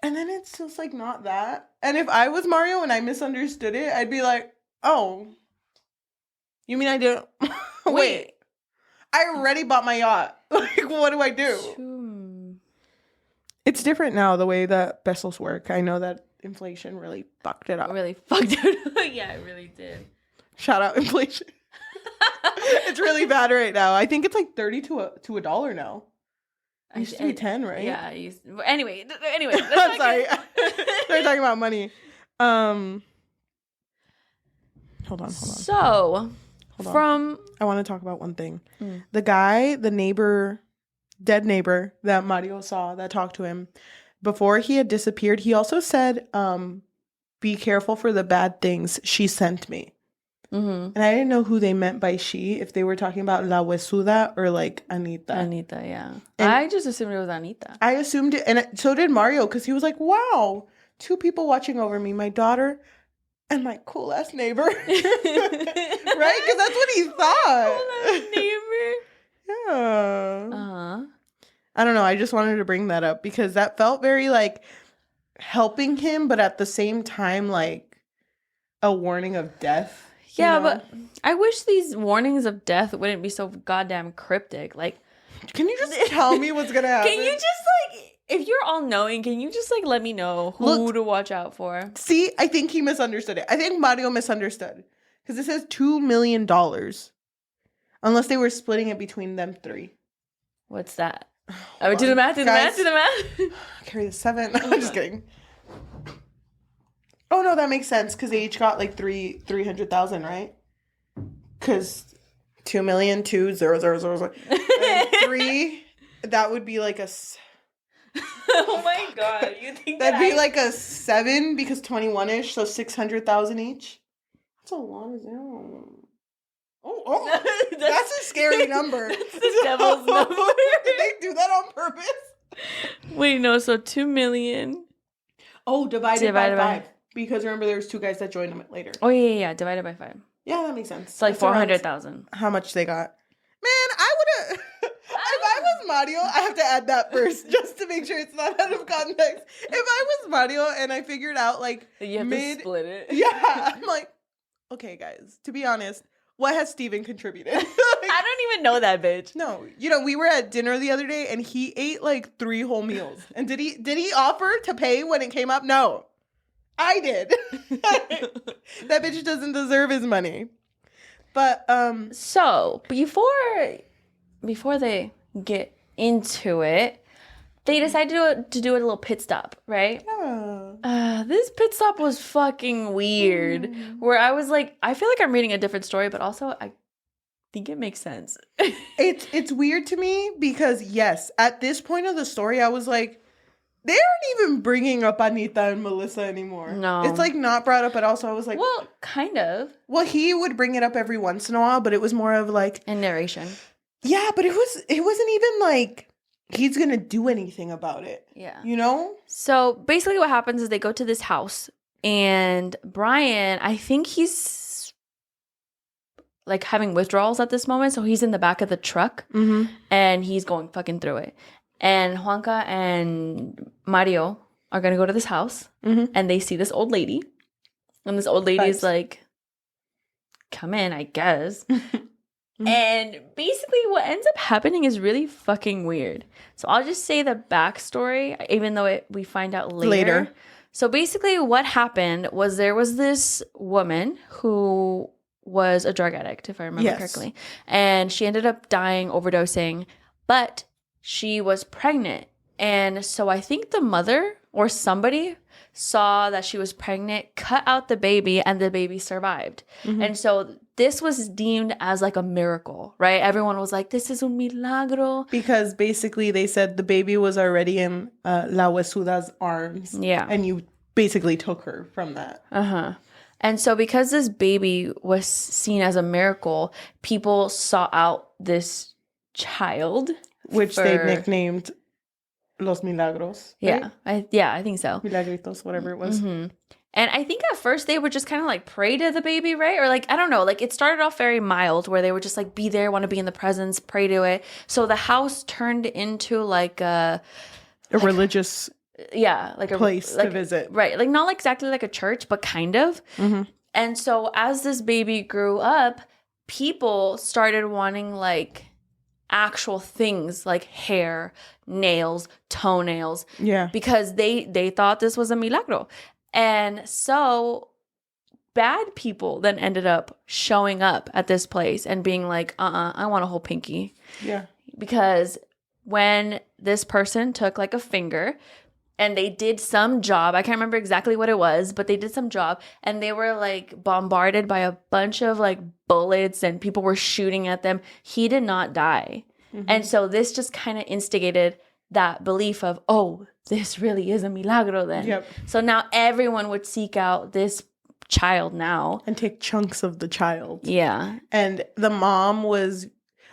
Speaker 1: And then it's just like not that. And if I was Mario and I misunderstood it, I'd be like, oh, you mean I didn't? Wait. I already bought my yacht. Like, what do I do? It's different now, the way that pesos work. I know that inflation really fucked it up.
Speaker 2: Really fucked it up. Yeah, it really did.
Speaker 1: Shout out inflation. It's really bad right now. I think it's like 30 to a dollar now. It used to be 10, right?
Speaker 2: Yeah. Anyway.
Speaker 1: I'm sorry. They're talking about money. Hold on.
Speaker 2: So,
Speaker 1: I want to talk about one thing. The guy, the neighbor, dead neighbor that Mario saw that talked to him, before he had disappeared, he also said, be careful for the bad things she sent me. And I didn't know who they meant by she, if they were talking about La Huesuda or like Anita.
Speaker 2: Anita, yeah. And I just assumed it was Anita.
Speaker 1: I assumed it, and so did Mario, because he was like, wow, 2 people watching over me, my daughter and my cool-ass neighbor. Right? Because that's what he thought.
Speaker 2: Cool-ass neighbor.
Speaker 1: Yeah. I don't know. I just wanted to bring that up, because that felt very like helping him, but at the same time, like a warning of death.
Speaker 2: Yeah,
Speaker 1: you know?
Speaker 2: but I wish these warnings of death wouldn't be so goddamn cryptic. Like,
Speaker 1: can you just tell me what's gonna happen?
Speaker 2: Can you just like, if you're all knowing, can you just like let me know who to watch out for?
Speaker 1: See, I think he misunderstood it. I think Mario misunderstood, because it says $2 million, unless they were splitting it between them 3.
Speaker 2: What's that? Oh, do the math.
Speaker 1: Carry the 7. I'm just kidding. Oh no, that makes sense, because they each got like 300,000, right? Because 2 million, 2 0 0 0 0, and 3. That would be like a.
Speaker 2: Oh my god! You think
Speaker 1: that'd be like a 7, because 21ish, so 600,000 each. That's a lot of zero. Oh, that's a scary number.
Speaker 2: That's the devil's number.
Speaker 1: Did they do that on purpose?
Speaker 2: Wait, no. So 2 million.
Speaker 1: Oh, divided by 5. Because remember, there was 2 guys that joined them later.
Speaker 2: Oh yeah. Divided by 5.
Speaker 1: Yeah, that makes sense.
Speaker 2: It's like 400,000.
Speaker 1: How much they got? Man, I would have. If I was Mario, I have to add that first just to make sure it's not out of context. If I was Mario and I figured out like
Speaker 2: you have to split it.
Speaker 1: Yeah, I'm like, okay, guys. To be honest, what has Steven contributed? Like,
Speaker 2: I don't even know that bitch.
Speaker 1: No, we were at dinner the other day and he ate like 3 whole meals. And did he offer to pay when it came up? No. I did. That bitch doesn't deserve his money. But
Speaker 2: so before they get into it, they decided to do a little pit stop, right?
Speaker 1: Yeah.
Speaker 2: This pit stop was fucking weird. Where I was like, I feel like I'm reading a different story, but also I think it makes sense.
Speaker 1: It's weird to me because yes, at this point of the story, I was like, they aren't even bringing up Anita and Melissa anymore.
Speaker 2: No.
Speaker 1: It's like not brought up at all. So I was like,
Speaker 2: well, kind of.
Speaker 1: Well, he would bring it up every once in a while, but it was more of like
Speaker 2: in narration.
Speaker 1: Yeah, but it wasn't even like he's gonna do anything about it.
Speaker 2: Yeah.
Speaker 1: You know?
Speaker 2: So basically what happens is they go to this house and Brian, I think he's like having withdrawals at this moment. So he's in the back of the truck and he's going fucking through it. And Juanca and Mario are going to go to this house and they see this old lady. And this old lady is like, come in, I guess. And basically what ends up happening is really fucking weird. So I'll just say the backstory, even though we find out later. So basically what happened was there was this woman who was a drug addict, if I remember correctly. And she ended up dying, overdosing, but she was pregnant. And so I think the mother or somebody saw that she was pregnant, cut out the baby, and the baby survived. And so this was deemed as like a miracle, right? Everyone was like, this is un milagro.
Speaker 1: Because basically they said the baby was already in La Huesuda's arms.
Speaker 2: Yeah.
Speaker 1: And you basically took her from that.
Speaker 2: And so because this baby was seen as a miracle, people sought out this child.
Speaker 1: Which they nicknamed Los Milagros.
Speaker 2: Right? I think so.
Speaker 1: Milagritos, whatever it was.
Speaker 2: And I think at first they would just kind of like pray to the baby, right? Or like, I don't know, like it started off very mild where they would just like be there, want to be in the presence, pray to it. So the house turned into like a
Speaker 1: religious
Speaker 2: like a
Speaker 1: place to visit.
Speaker 2: Right. Like not exactly like a church, but kind of. And so as this baby grew up, people started wanting like actual things like hair, nails, toenails.
Speaker 1: Yeah.
Speaker 2: Because they thought this was a milagro. And so bad people then ended up showing up at this place and being like, I want a whole pinky.
Speaker 1: Yeah.
Speaker 2: Because when this person took like a finger and they did some job, I can't remember exactly what it was, but they did some job and they were like bombarded by a bunch of like bullets and people were shooting at them. He did not die. And so this just kind of instigated that belief of, oh, this really is a milagro then.
Speaker 1: Yep.
Speaker 2: So now everyone would seek out this child now.
Speaker 1: And take chunks of the child.
Speaker 2: Yeah.
Speaker 1: And the mom was,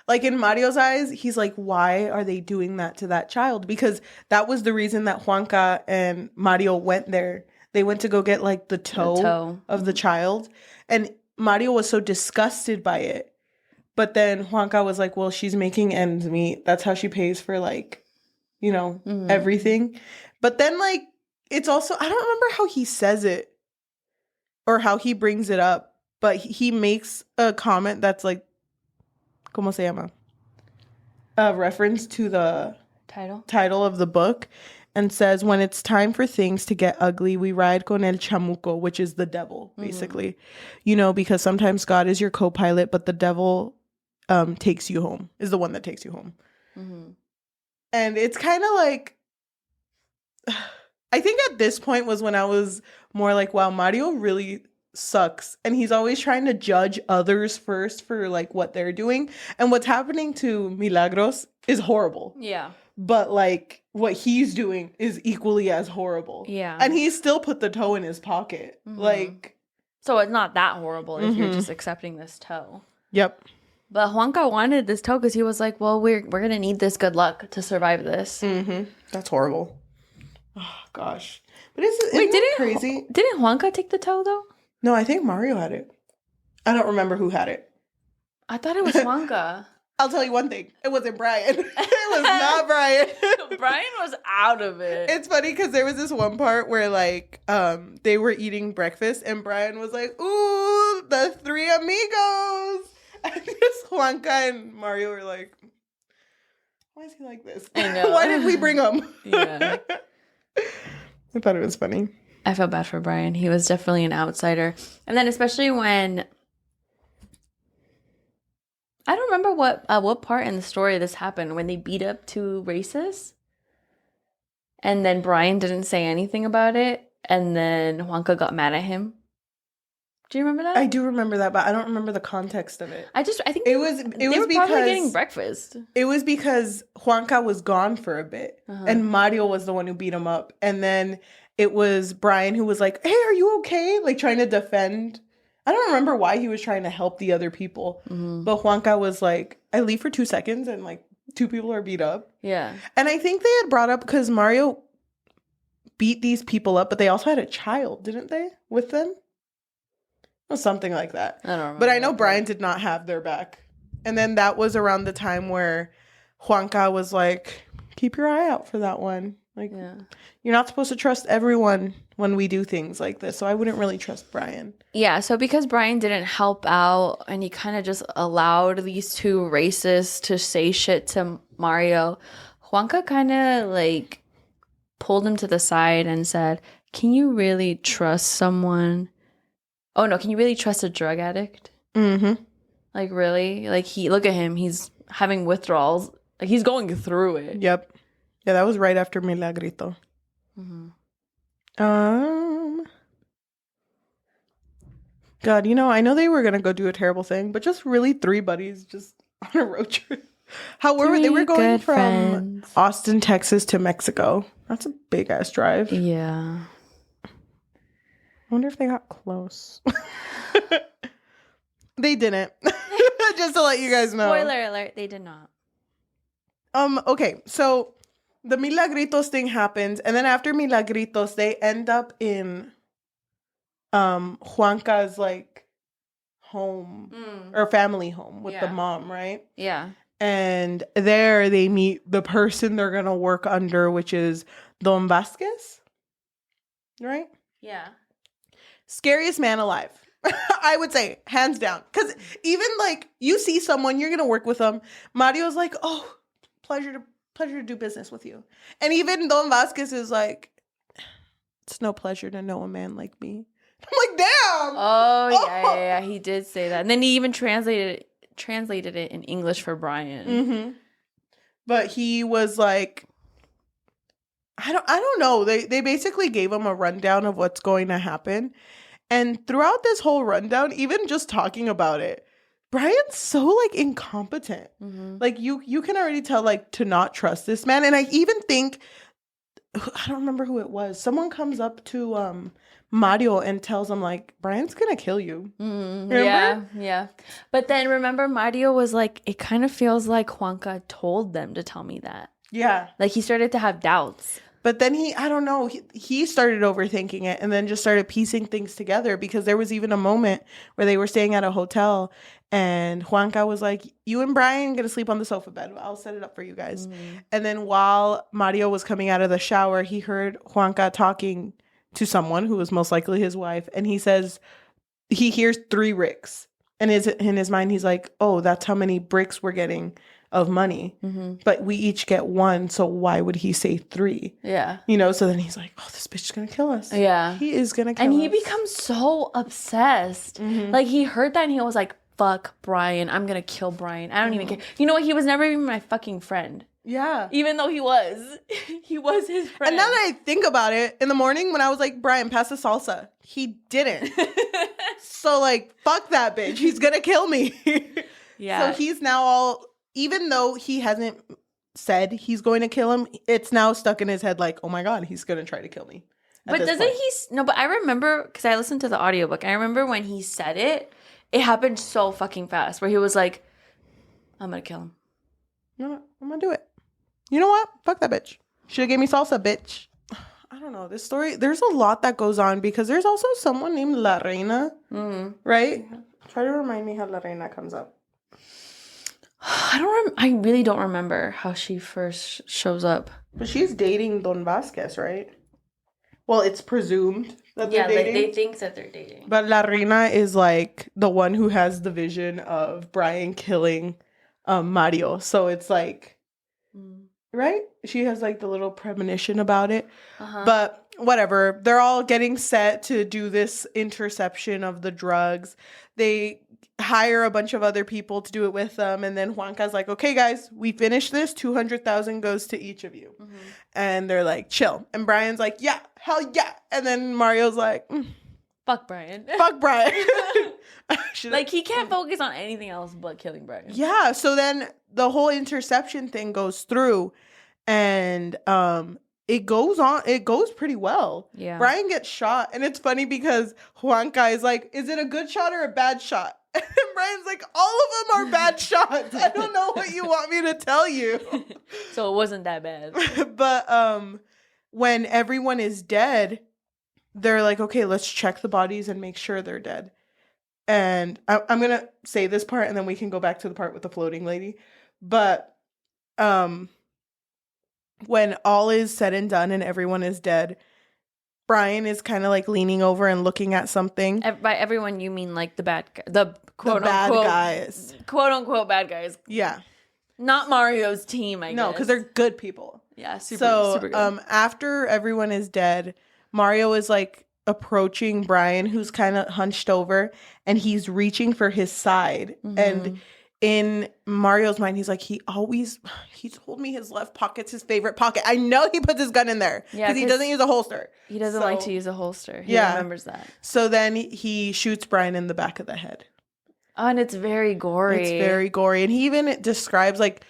Speaker 1: like in Mario's eyes, he's like, why are they doing that to that child? Because that was the reason that Juanca and Mario went there. They went to go get like the toe of the child. And Mario was so disgusted by it. But then Juanca was like, well, she's making ends meet. That's how she pays for like, you know, everything. But then like, it's also, I don't remember how he says it or how he brings it up. But he makes a comment that's like, ¿Cómo se llama? A reference to the title of the book and says, when it's time for things to get ugly, we ride con el chamuco, which is the devil, basically. You know, because sometimes God is your co-pilot, but the devil takes you home, is the one that takes you home. And it's kind of like, I think at this point was when I was more like, wow, Mario really sucks. And he's always trying to judge others first for like what they're doing. And what's happening to Milagros is horrible.
Speaker 2: Yeah.
Speaker 1: But like what he's doing is equally as horrible.
Speaker 2: Yeah.
Speaker 1: And he still put the toe in his pocket. Like.
Speaker 2: So it's not that horrible if you're just accepting this toe.
Speaker 1: Yep.
Speaker 2: But Juanca wanted this toe because he was like, well, we're going to need this good luck to survive this.
Speaker 1: That's horrible. Oh, gosh. But isn't it crazy?
Speaker 2: Didn't Juanca take the toe, though?
Speaker 1: No, I think Mario had it. I don't remember who had it.
Speaker 2: I thought it was Juanca.
Speaker 1: I'll tell you one thing. It wasn't Brian. It was not Brian.
Speaker 2: Brian was out of it.
Speaker 1: It's funny because there was this one part where like they were eating breakfast and Brian was like, ooh, the three amigos. And just Juanca and Mario were like, why is he like this?
Speaker 2: I know.
Speaker 1: Why did we bring him?
Speaker 2: Yeah.
Speaker 1: I thought it was funny.
Speaker 2: I felt bad for Brian. He was definitely an outsider. And then especially when... I don't remember what part in the story this happened, when they beat up two racists. And then Brian didn't say anything about it. And then Juanca got mad at him. Do you remember that?
Speaker 1: I do remember that, but I don't remember the context of it.
Speaker 2: I think
Speaker 1: it was
Speaker 2: because probably getting breakfast.
Speaker 1: It was because Juanca was gone for a bit, and Mario was the one who beat him up, and then it was Brian who was like, "Hey, are you okay?" Like trying to defend. I don't remember why he was trying to help the other people, but Juanca was like, "I leave for 2 seconds, and like 2 people are beat up."
Speaker 2: Yeah,
Speaker 1: and I think they had brought up because Mario beat these people up, but they also had a child, didn't they, with them? Or something like that.
Speaker 2: I don't remember.
Speaker 1: But I know Brian did not have their back. And then that was around the time where Juanca was like, keep your eye out for that one. Like, you're not supposed to trust everyone when we do things like this. So I wouldn't really trust Brian.
Speaker 2: Yeah, so because Brian didn't help out and he kind of just allowed these two racists to say shit to Mario, Juanca kind of like pulled him to the side and said, can you really trust someone? Oh, no, can you really trust a drug addict?
Speaker 1: Mm-hmm.
Speaker 2: Like, really? Like, look at him. He's having withdrawals. Like, he's going through it.
Speaker 1: Yep. Yeah, that was right after Milagrito.
Speaker 2: Mm-hmm.
Speaker 1: God, I know they were going to go do a terrible thing, but just really 3 buddies just on a road trip. They were going from friends. Austin, Texas to Mexico. That's a big-ass drive.
Speaker 2: Yeah.
Speaker 1: I wonder if they got close. They didn't. Just to let you guys know.
Speaker 2: Spoiler alert, they did not.
Speaker 1: Okay, so the Milagritos thing happens, and then after Milagritos, they end up in Juanca's like home or family home with the mom, right?
Speaker 2: Yeah.
Speaker 1: And there they meet the person they're gonna work under, which is Don Vasquez, right?
Speaker 2: Yeah.
Speaker 1: Scariest man alive. I would say, hands down. Because even like you see someone, you're gonna work with them. Mario's like, oh, pleasure to do business with you. And even Don Vasquez is like, it's no pleasure to know a man like me. I'm like, damn.
Speaker 2: Oh, yeah. He did say that. And then he even translated it in English for Brian.
Speaker 1: Mm-hmm. But he was like, I don't know. They basically gave him a rundown of what's going to happen. And throughout this whole rundown, even just talking about it, Brian's so like incompetent. Mm-hmm. Like you can already tell like to not trust this man. And I even think, I don't remember who it was. Someone comes up to Mario and tells him like, Brian's gonna kill you.
Speaker 2: Mm-hmm. Yeah. But then remember, Mario was like, it kind of feels like Juanca told them to tell me that.
Speaker 1: Yeah.
Speaker 2: Like he started to have doubts.
Speaker 1: But then he started overthinking it and then just started piecing things together, because there was even a moment where they were staying at a hotel and Juanca was like, you and Brian gonna sleep on the sofa bed. I'll set it up for you guys. Mm-hmm. And then while Mario was coming out of the shower, he heard Juanca talking to someone who was most likely his wife. And he says, he hears 3 bricks. And in his mind, he's like, oh, that's how many bricks we're getting of money. Mm-hmm. But we each get 1. So why would he say 3?
Speaker 2: Yeah.
Speaker 1: So then he's like, oh, this bitch is going to kill us.
Speaker 2: Yeah.
Speaker 1: He is going to kill us.
Speaker 2: And he becomes so obsessed. Mm-hmm. Like he heard that and he was like, fuck Brian. I'm going to kill Brian. I don't even care. You know what? He was never even my fucking friend.
Speaker 1: Yeah.
Speaker 2: Even though he was. He was his friend.
Speaker 1: And now that I think about it, in the morning when I was like, Brian, pass the salsa, he didn't. So like, fuck that bitch. He's going to kill me. Yeah. So he's now all, even though he hasn't said he's going to kill him, it's now stuck in his head like, oh my God, he's going to try to kill me.
Speaker 2: But doesn't he? No, but I remember, because I listened to the audiobook, I remember when he said it, it happened so fucking fast, where he was like, I'm going to kill him.
Speaker 1: No, I'm going to do it. You know what? Fuck that bitch. Should have gave me salsa, bitch. I don't know. This story, there's a lot that goes on, because there's also someone named La Reina, right? Try to remind me how La Reina comes up.
Speaker 2: I really don't remember how she first shows up.
Speaker 1: But she's dating Don Vasquez, right? Well, it's presumed that they're dating.
Speaker 2: Yeah, they think that they're dating.
Speaker 1: But La Reina is like the one who has the vision of Brian killing Mario. So it's like, right? She has like the little premonition about it. Uh-huh. But whatever. They're all getting set to do this interception of the drugs. They hire a bunch of other people to do it with them, and then Juanca's like, okay guys, we finished this, 200,000 goes to each of you. Mm-hmm. And they're like, chill. And Brian's like, yeah, hell yeah. And then Mario's like,
Speaker 2: fuck Brian.
Speaker 1: Fuck Brian.
Speaker 2: Like he can't focus on anything else but killing Brian.
Speaker 1: Yeah. So then the whole interception thing goes through, and it goes pretty well. Yeah. Brian gets shot, and it's funny because Juanca is like, is it a good shot or a bad shot? And Brian's like, all of them are bad shots. I don't know what you want me to tell you.
Speaker 2: So it wasn't that bad.
Speaker 1: But when everyone is dead, they're like, okay, let's check the bodies and make sure they're dead. And I'm going to say this part, and then we can go back to the part with the floating lady. But when all is said and done and everyone is dead, Brian is kind of like leaning over and looking at something.
Speaker 2: By everyone, you mean like the bad guy, the quote
Speaker 1: bad
Speaker 2: unquote
Speaker 1: guys.
Speaker 2: quote unquote bad guys.
Speaker 1: Yeah.
Speaker 2: Not Mario's team, I guess.
Speaker 1: No, because they're good people.
Speaker 2: Yeah, super good.
Speaker 1: After everyone is dead, Mario is like approaching Brian, who's kind of hunched over, and he's reaching for his side.
Speaker 2: Mm-hmm.
Speaker 1: And in Mario's mind, he's like, he told me his left pocket's his favorite pocket. I know he puts his gun in there because he doesn't use a holster.
Speaker 2: He doesn't like to use a holster. He remembers that.
Speaker 1: So then he shoots Brian in the back of the head.
Speaker 2: Oh, and it's very gory.
Speaker 1: It's very gory. And he even describes like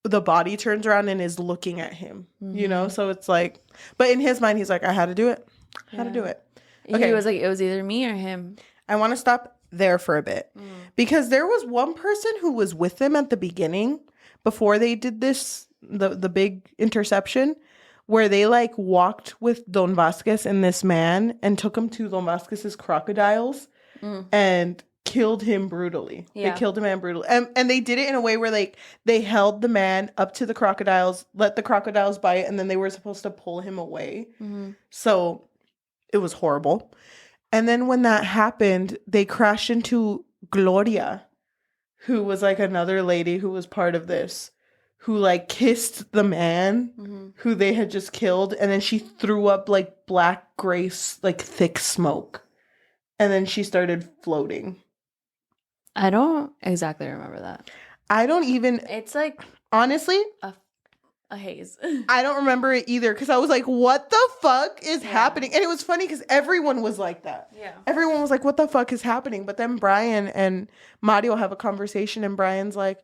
Speaker 1: the body turns around and is looking at him, you know? So it's like, but in his mind, he's like, I had to do it. I had to do it.
Speaker 2: Okay. He was like, it was either me or him.
Speaker 1: I want to stop there for a bit because there was one person who was with them at the beginning before they did this, the big interception, where they like walked with Don Vasquez and this man and took him to Don Vasquez's crocodiles and killed him brutally. Yeah. They killed the man brutally. And they did it in a way where like they held the man up to the crocodiles, let the crocodiles bite, and then they were supposed to pull him away. So it was horrible. And then when that happened, they crashed into Gloria, who was like another lady who was part of this, who like kissed the man who they had just killed. And then she threw up like black gray, like thick smoke. And then she started floating.
Speaker 2: I don't exactly remember that.
Speaker 1: I don't even.
Speaker 2: It's like.
Speaker 1: Honestly.
Speaker 2: A haze.
Speaker 1: I don't remember it either because I was like, what the fuck is happening? And it was funny because everyone was like that. Yeah. Everyone was like, what the fuck is happening? But then Brian and Mario have a conversation and Brian's like,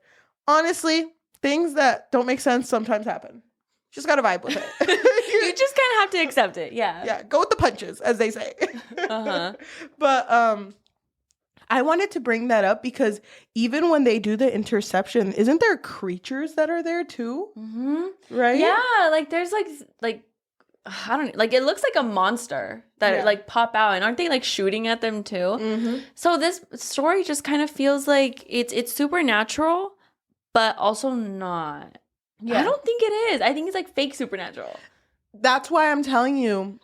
Speaker 1: honestly, things that don't make sense sometimes happen. Just gotta vibe with it.
Speaker 2: You just kind of have to accept it. Yeah.
Speaker 1: Yeah. Go with the punches, as they say. But I wanted to bring that up because even when they do the interception, isn't there creatures that are there too? Right?
Speaker 2: Yeah, like there's like I don't know, like it looks like a monster that like pop out, and aren't they like shooting at them too? So this story just kind of feels like it's supernatural, but also not. Yeah. I don't think it is. I think it's like fake supernatural.
Speaker 1: That's why I'm telling you.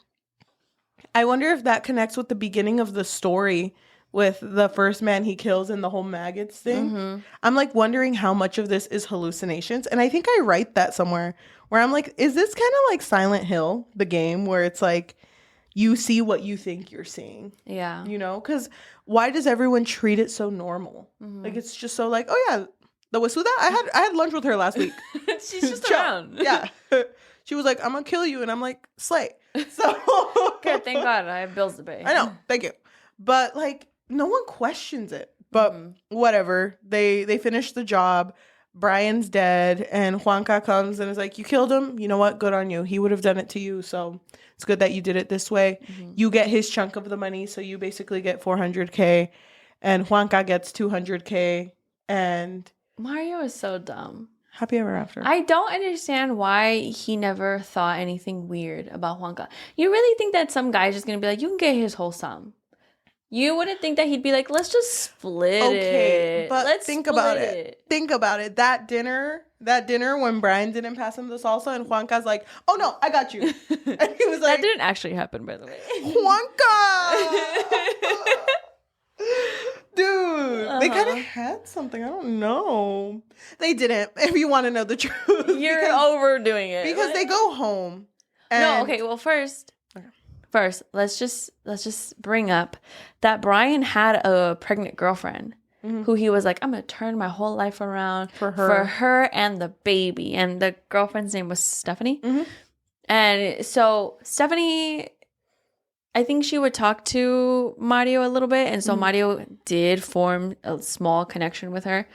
Speaker 1: I wonder if that connects with the beginning of the story. With the first man he kills and the whole maggots thing. I'm like wondering how much of this is hallucinations. And I think I write that somewhere where I'm like, is this kind of like Silent Hill, the game, where it's like you see what you think you're seeing? Yeah. You know, because why does everyone treat it so normal? Like it's just so like, oh yeah, the Wasuda, I had lunch with her last week.
Speaker 2: She's just around.
Speaker 1: Yeah. She was like, I'm gonna kill you. And I'm like, slay. So
Speaker 2: okay, thank God I have bills to pay.
Speaker 1: I know. Thank you. But like, no one questions it, but whatever. They finish the job. Brian's dead, and Juanca comes and is like, you killed him? You know what? Good on you. He would have done it to you, so it's good that you did it this way. You get his chunk of the money, so you basically get $400K, and Juanca gets $200K, and...
Speaker 2: Mario is so dumb.
Speaker 1: Happy ever after.
Speaker 2: I don't understand why he never thought anything weird about Juanca. You really think that some guy's just going to be like, you can get his whole sum? You wouldn't think that he'd be like, let's just split it. Okay,
Speaker 1: but think about it. Think about it. That dinner when Brian didn't pass him the salsa and Juanca's like, oh no, I got you. And he was like,
Speaker 2: that didn't actually happen, by the way.
Speaker 1: Juanca! Dude, they kind of had something. I don't know. They didn't, if you want to know the truth.
Speaker 2: You're overdoing it.
Speaker 1: Because they go home.
Speaker 2: No, okay, well, First, let's just bring up that Brian had a pregnant girlfriend who he was like, I'm going to turn my whole life around for her and the baby. And the girlfriend's name was Stephanie. And so Stephanie, I think she would talk to Mario a little bit. And so Mario did form a small connection with her.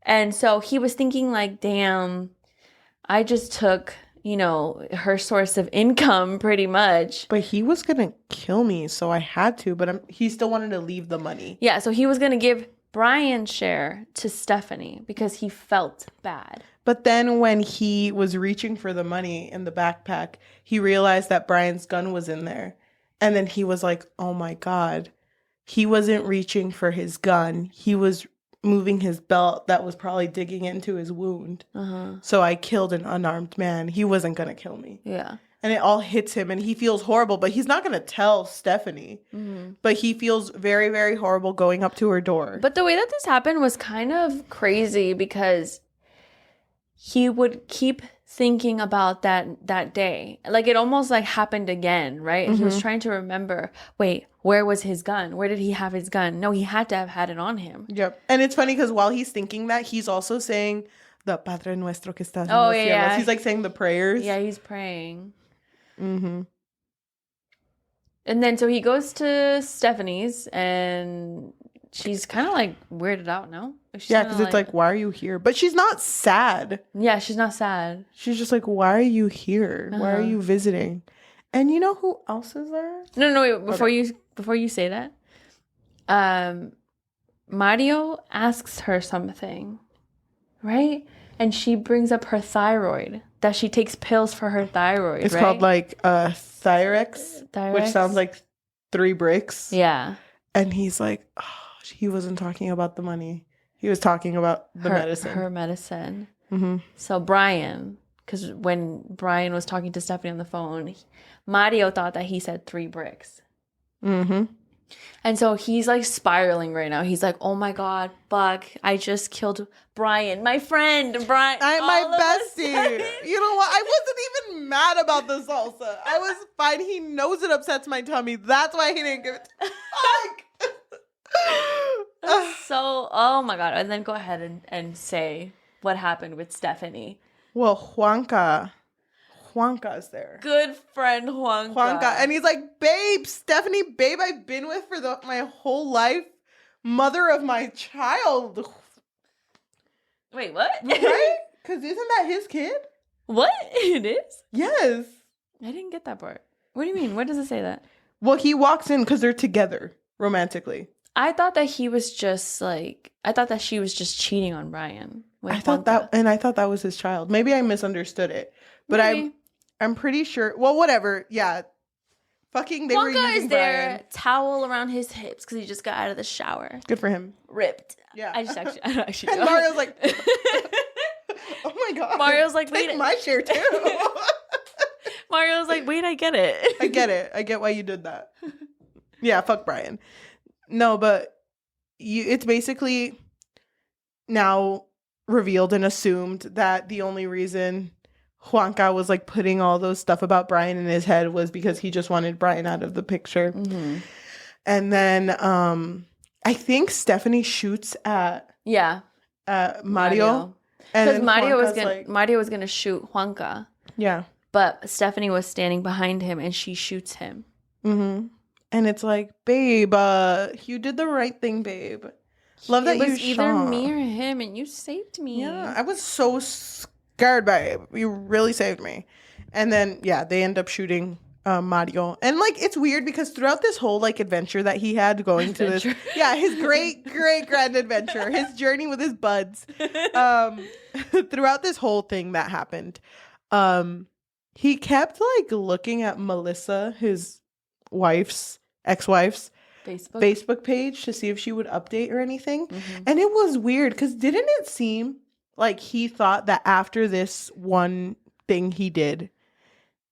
Speaker 2: And so he was thinking like, damn, I just took... her source of income pretty much.
Speaker 1: But he was going to kill me, so I had to. But he still wanted to leave the money.
Speaker 2: Yeah, so he was going to give Brian's share to Stephanie because he felt bad.
Speaker 1: But then when he was reaching for the money in the backpack, he realized that Brian's gun was in there. And then he was like, oh my God. He wasn't reaching for his gun. He was moving his belt that was probably digging into his wound. So I killed an unarmed man. He wasn't going to kill me.
Speaker 2: Yeah.
Speaker 1: And it all hits him and he feels horrible, but he's not going to tell Stephanie. But he feels very, very horrible going up to her door.
Speaker 2: But the way that this happened was kind of crazy because he would keep thinking about that day. Like it almost like happened again, right? He was trying to remember, wait, where was his gun? Where did he have his gun? No, he had to have had it on him.
Speaker 1: Yep. And it's funny because while he's thinking that, he's also saying the Padre Nuestro que estás en
Speaker 2: Oh,
Speaker 1: los cielos.
Speaker 2: yeah.
Speaker 1: He's like saying the prayers.
Speaker 2: Yeah, he's praying. And then so he goes to Stephanie's and she's kind of like weirded out, no?
Speaker 1: Yeah, because it's like, why are you here? But she's not sad.
Speaker 2: Yeah, she's not sad.
Speaker 1: She's just like, why are you here? Why are you visiting? And you know who else is there?
Speaker 2: No, wait. Before you say that, Mario asks her something, right? And she brings up her thyroid, that she takes pills for her thyroid,
Speaker 1: It's
Speaker 2: right?
Speaker 1: called like Thyrex, which sounds like 3 bricks.
Speaker 2: Yeah.
Speaker 1: And he's like, oh, he wasn't talking about the money. He was talking about the medicine.
Speaker 2: Her medicine. So Brian, because when Brian was talking to Stephanie on the phone, Mario thought that he said 3 bricks. And so he's like spiraling right now. He's like, oh my God, fuck, I just killed Brian, my friend, Brian.
Speaker 1: I'm my bestie. You know what? I wasn't even mad about the salsa. I was fine. He knows it upsets my tummy. That's why he didn't give it to me. Fuck.
Speaker 2: So, oh my God. And then go ahead and say what happened with Stephanie.
Speaker 1: Well, Juanca's there.
Speaker 2: Good friend Juanca.
Speaker 1: And he's like, babe, Stephanie, babe, I've been with for my whole life. Mother of my child.
Speaker 2: Wait, what?
Speaker 1: Right? Because isn't that his kid?
Speaker 2: What? It is?
Speaker 1: Yes.
Speaker 2: I didn't get that part. What do you mean? Where does it say that?
Speaker 1: Well, he walks in because they're together romantically.
Speaker 2: I thought that she was just cheating on Brian.
Speaker 1: I thought that was his child. Maybe I misunderstood it. But I'm pretty sure. Well, whatever. Yeah. Fucking they
Speaker 2: Wonka
Speaker 1: were using
Speaker 2: is there,
Speaker 1: Brian.
Speaker 2: Towel around his hips because he just got out of the shower.
Speaker 1: Good for him.
Speaker 2: Ripped.
Speaker 1: Yeah.
Speaker 2: I don't actually
Speaker 1: And
Speaker 2: know.
Speaker 1: Mario's like, oh my God.
Speaker 2: Mario's like,
Speaker 1: take
Speaker 2: wait.
Speaker 1: my share too.
Speaker 2: Mario's like, wait, I get it.
Speaker 1: I get it. I get why you did that. Yeah, fuck Brian. No, but it's basically now revealed and assumed that the only reason Juanca was like putting all those stuff about Brian in his head was because he just wanted Brian out of the picture. And then I think Stephanie shoots at Mario.
Speaker 2: Because Mario was gonna shoot Juanca.
Speaker 1: Yeah.
Speaker 2: But Stephanie was standing behind him and she shoots him.
Speaker 1: And it's like, babe, you did the right thing, babe. Love that you shot.
Speaker 2: It was either me or him, and you saved me.
Speaker 1: Yeah, I was so scared, babe. You really saved me. And then, yeah, they end up shooting Mario. And, like, it's weird because throughout this whole, like, adventure that he had going to this... Yeah, his great grand adventure. His journey with his buds. Throughout this whole thing that happened, he kept, like, looking at Melissa, his ex-wife's Facebook page to see if she would update or anything. And it was weird because didn't it seem like he thought that after this one thing he did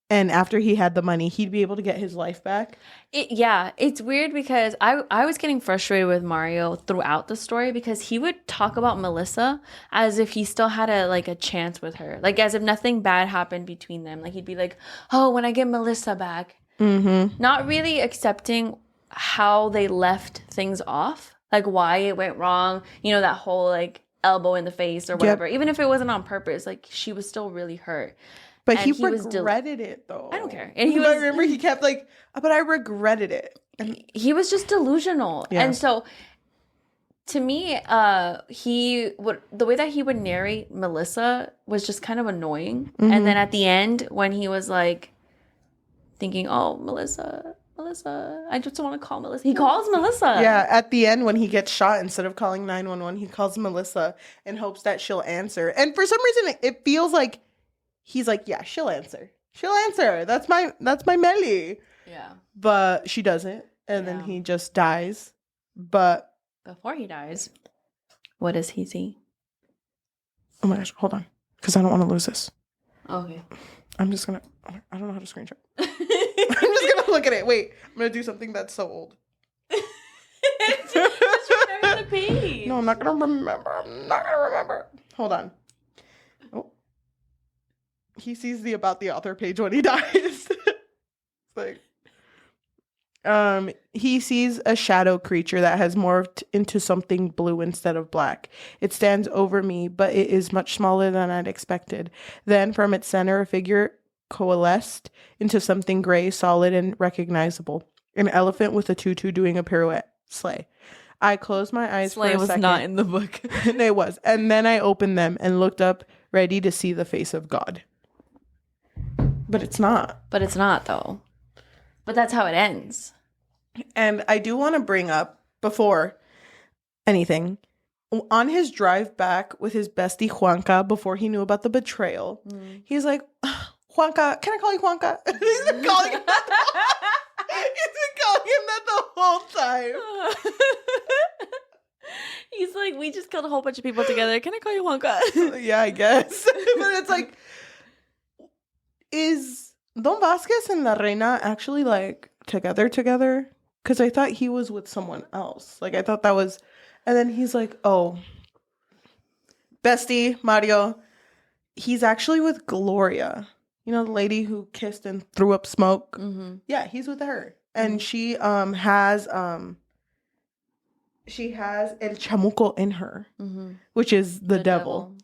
Speaker 1: and after he had the money, he'd be able to get his life back?
Speaker 2: It's weird because I was getting frustrated with Mario throughout the story because he would talk about Melissa as if he still had a chance with her. Like as if nothing bad happened between them. Like he'd be like, oh, when I get Melissa back. Not really accepting how they left things off, like why it went wrong, you know, that whole like elbow in the face or whatever. Even if it wasn't on purpose, like she was still really hurt.
Speaker 1: But he regretted it though.
Speaker 2: I don't care. And
Speaker 1: I remember he kept like, but I regretted it.
Speaker 2: He was just delusional. And so to me, the way that he would narrate Melissa was just kind of annoying. And then at the end when he was like thinking, oh, Melissa, I just want to call Melissa. He calls Melissa.
Speaker 1: Yeah, at the end when he gets shot, instead of calling 911, he calls Melissa in hopes that she'll answer. And for some reason, it feels like he's like, yeah, she'll answer. She'll answer. That's my Melly.
Speaker 2: Yeah.
Speaker 1: But she doesn't. And then he just dies. But
Speaker 2: before he dies, What does he see?
Speaker 1: Oh my gosh, hold on. Because I don't want to lose this.
Speaker 2: Okay.
Speaker 1: I'm just going to... I don't know how to screenshot. I'm just going to look at it. Wait. I'm going to do something that's so old.
Speaker 2: Just remember the page.
Speaker 1: No, I'm not going to remember. Hold on. Oh. He sees the about the author page when he dies. It's like... he sees a shadow creature that has morphed into something blue instead of black. It stands over me, but it is much smaller than I'd expected. Then from its center, a figure coalesced into something gray, solid, and recognizable. An elephant with a tutu doing a pirouette. Slay. I closed my eyes
Speaker 2: Slay
Speaker 1: for a
Speaker 2: was
Speaker 1: second.
Speaker 2: not in the book.
Speaker 1: It was. And then I opened them and looked up, ready to see the face of God. But it's not.
Speaker 2: But it's not, though. But that's how it ends.
Speaker 1: And I do want to bring up, before anything, on his drive back with his bestie Juanca, before he knew about the betrayal, he's like, Juanca, can I call you Juanca? He's been calling him that the whole time.
Speaker 2: He's like, we just killed a whole bunch of people together. Can I call you Juanca?
Speaker 1: Yeah, I guess. But it's like, is Don Vasquez and La Reina actually like together? Because I thought he was with someone else. Like, I thought that was... And then he's like, oh, bestie, Mario, he's actually with Gloria. You know, the lady who kissed and threw up smoke? Mm-hmm. Yeah, he's with her. And she has El Chamuco in her, which is the devil.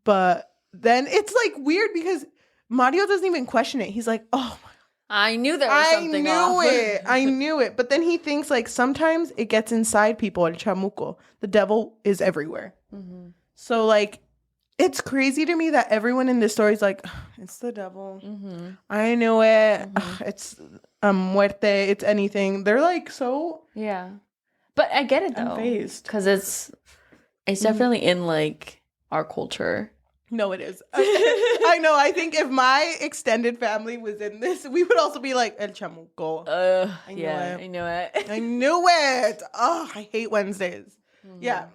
Speaker 1: But then it's, like, weird because Mario doesn't even question it. He's like, oh, my
Speaker 2: I knew there was something off.
Speaker 1: I knew it. But then he thinks, like, sometimes it gets inside people. El Chamuco. The devil is everywhere. Mm-hmm. So, like, it's crazy to me that everyone in this story is like, it's the devil. Mm-hmm. I knew it. It's muerte. It's anything. They're, like, so...
Speaker 2: Yeah. But I get it, though.
Speaker 1: Unfazed.
Speaker 2: Because it's definitely in, like, our culture.
Speaker 1: No, it is. I know. I think if my extended family was in this, we would also be like, El Chamuco.
Speaker 2: I knew it.
Speaker 1: I knew it. Oh, I hate Wednesdays. Mm. Yeah.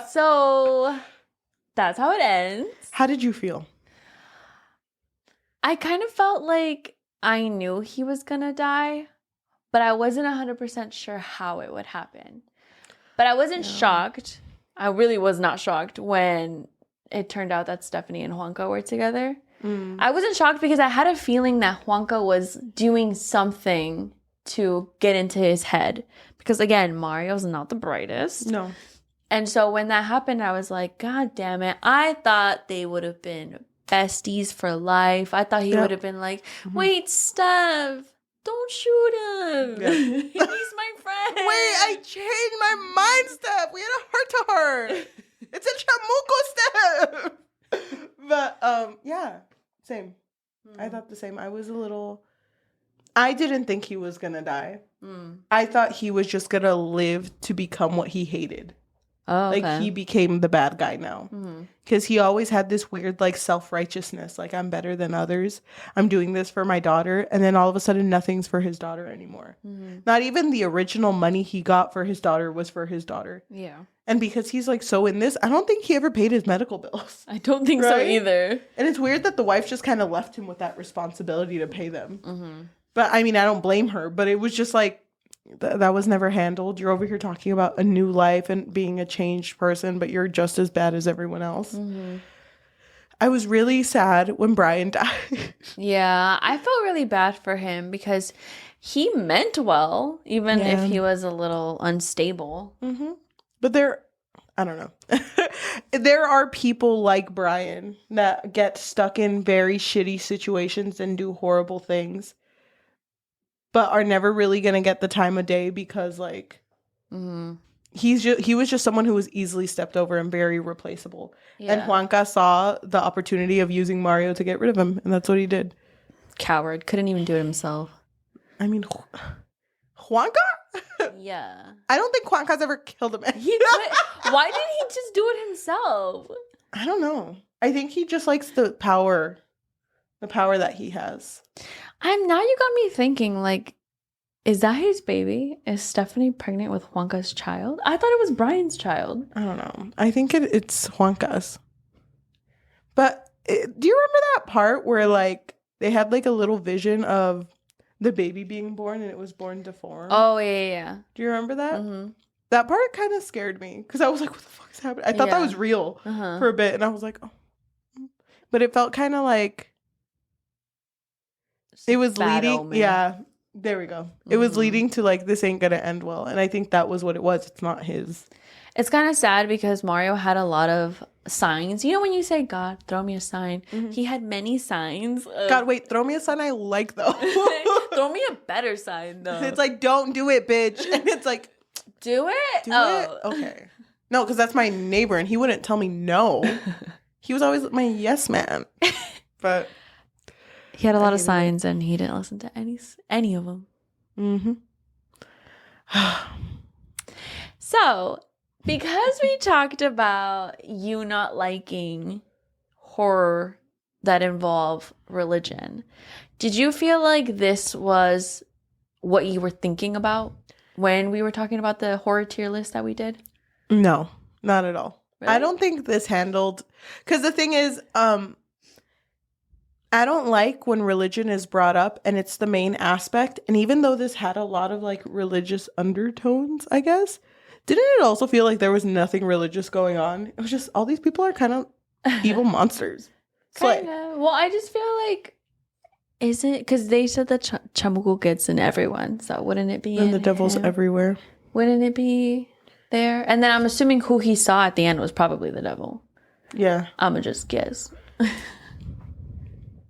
Speaker 2: So, that's how it ends.
Speaker 1: How did you feel?
Speaker 2: I kind of felt like I knew he was going to die, but I wasn't 100% sure how it would happen. But I wasn't shocked. I really was not shocked when it turned out that Stephanie and Juanca were together. Mm. I wasn't shocked because I had a feeling that Juanca was doing something to get into his head. Because, again, Mario's not the brightest.
Speaker 1: No.
Speaker 2: And so when that happened, I was like, God damn it. I thought they would have been besties for life. I thought he would have been like, wait, Steph. Don't shoot him. Yeah. He's my friend.
Speaker 1: Wait, I changed my mind, Steph. We had a heart-to-heart. It's a Chamuco, Steph. But, yeah, same. I thought the same. I didn't think he was going to die. I thought he was just going to live to become what he hated. Oh, okay. Like, he became the bad guy now. Because he always had this weird, like, self-righteousness. Like, I'm better than others. I'm doing this for my daughter. And then all of a sudden, nothing's for his daughter anymore. Not even the original money he got for his daughter was for his daughter. Yeah. And because he's, like, so in this, I don't think he ever paid his medical bills.
Speaker 2: I don't think so either.
Speaker 1: And it's weird that the wife just kind of left him with that responsibility to pay them. But, I mean, I don't blame her. But it was just, like, that was never handled. You're over here talking about a new life and being a changed person, but you're just as bad as everyone else. I was really sad when Brian died. Yeah,
Speaker 2: I felt really bad for him because he meant well, even if he was a little unstable.
Speaker 1: But I don't know. There are people like Brian that get stuck in very shitty situations and do horrible things, but are never really going to get the time of day because, like, he was just someone who was easily stepped over and very replaceable. Yeah. And Juanca saw the opportunity of using Mario to get rid of him, and that's what he did.
Speaker 2: Coward. Couldn't even do it himself.
Speaker 1: I mean, Juanca?
Speaker 2: Yeah.
Speaker 1: I don't think Juanca's ever killed a man.
Speaker 2: Why didn't he just do it himself?
Speaker 1: I don't know. I think he just likes the power that he has.
Speaker 2: Now you got me thinking, like, Is that his baby? Is Stephanie pregnant with Juanca's child? I thought it was Brian's child.
Speaker 1: I don't know. I think it's Juanca's. But do you remember that part where like they had like a little vision of the baby being born and it was born deformed?
Speaker 2: Oh, yeah.
Speaker 1: Do you remember that?
Speaker 2: Mm-hmm.
Speaker 1: That part kind of scared me because I was like, what the fuck is happening? I thought that was real for a bit. And I was like, oh. But it felt kind of like it was leading. Omen. Yeah. There we go. It was leading to like, this ain't gonna end well. And I think that was what it was. It's not his.
Speaker 2: It's kind of sad because Mario had a lot of signs. You know when you say, God, throw me a sign? Mm-hmm. He had many signs.
Speaker 1: God, wait, throw me a sign I like though.
Speaker 2: Throw me a better sign though.
Speaker 1: It's like, don't do it, bitch. And it's like,
Speaker 2: do it?
Speaker 1: Do it? Okay. No, because that's my neighbor and he wouldn't tell me no. He was always my yes man. But
Speaker 2: he had a lot of signs and he didn't listen to any of them.
Speaker 1: Mm-hmm.
Speaker 2: So, because we talked about you not liking horror that involve religion, did you feel like this was what you were thinking about when we were talking about the horror tier list that we did?
Speaker 1: No, not at all.
Speaker 2: Really?
Speaker 1: I don't think this handled... Because the thing is... I don't like when religion is brought up and it's the main aspect. And even though this had a lot of like religious undertones, I guess, didn't it also feel like there was nothing religious going on? It was just all these people are kind of evil monsters.
Speaker 2: Kind of. Well, I just feel like, is it because they said that chamuco gets in everyone, so wouldn't it be?
Speaker 1: And the devil's everywhere.
Speaker 2: Wouldn't it be there? And then I'm assuming who he saw at the end was probably the devil.
Speaker 1: Yeah,
Speaker 2: I'ma just guess.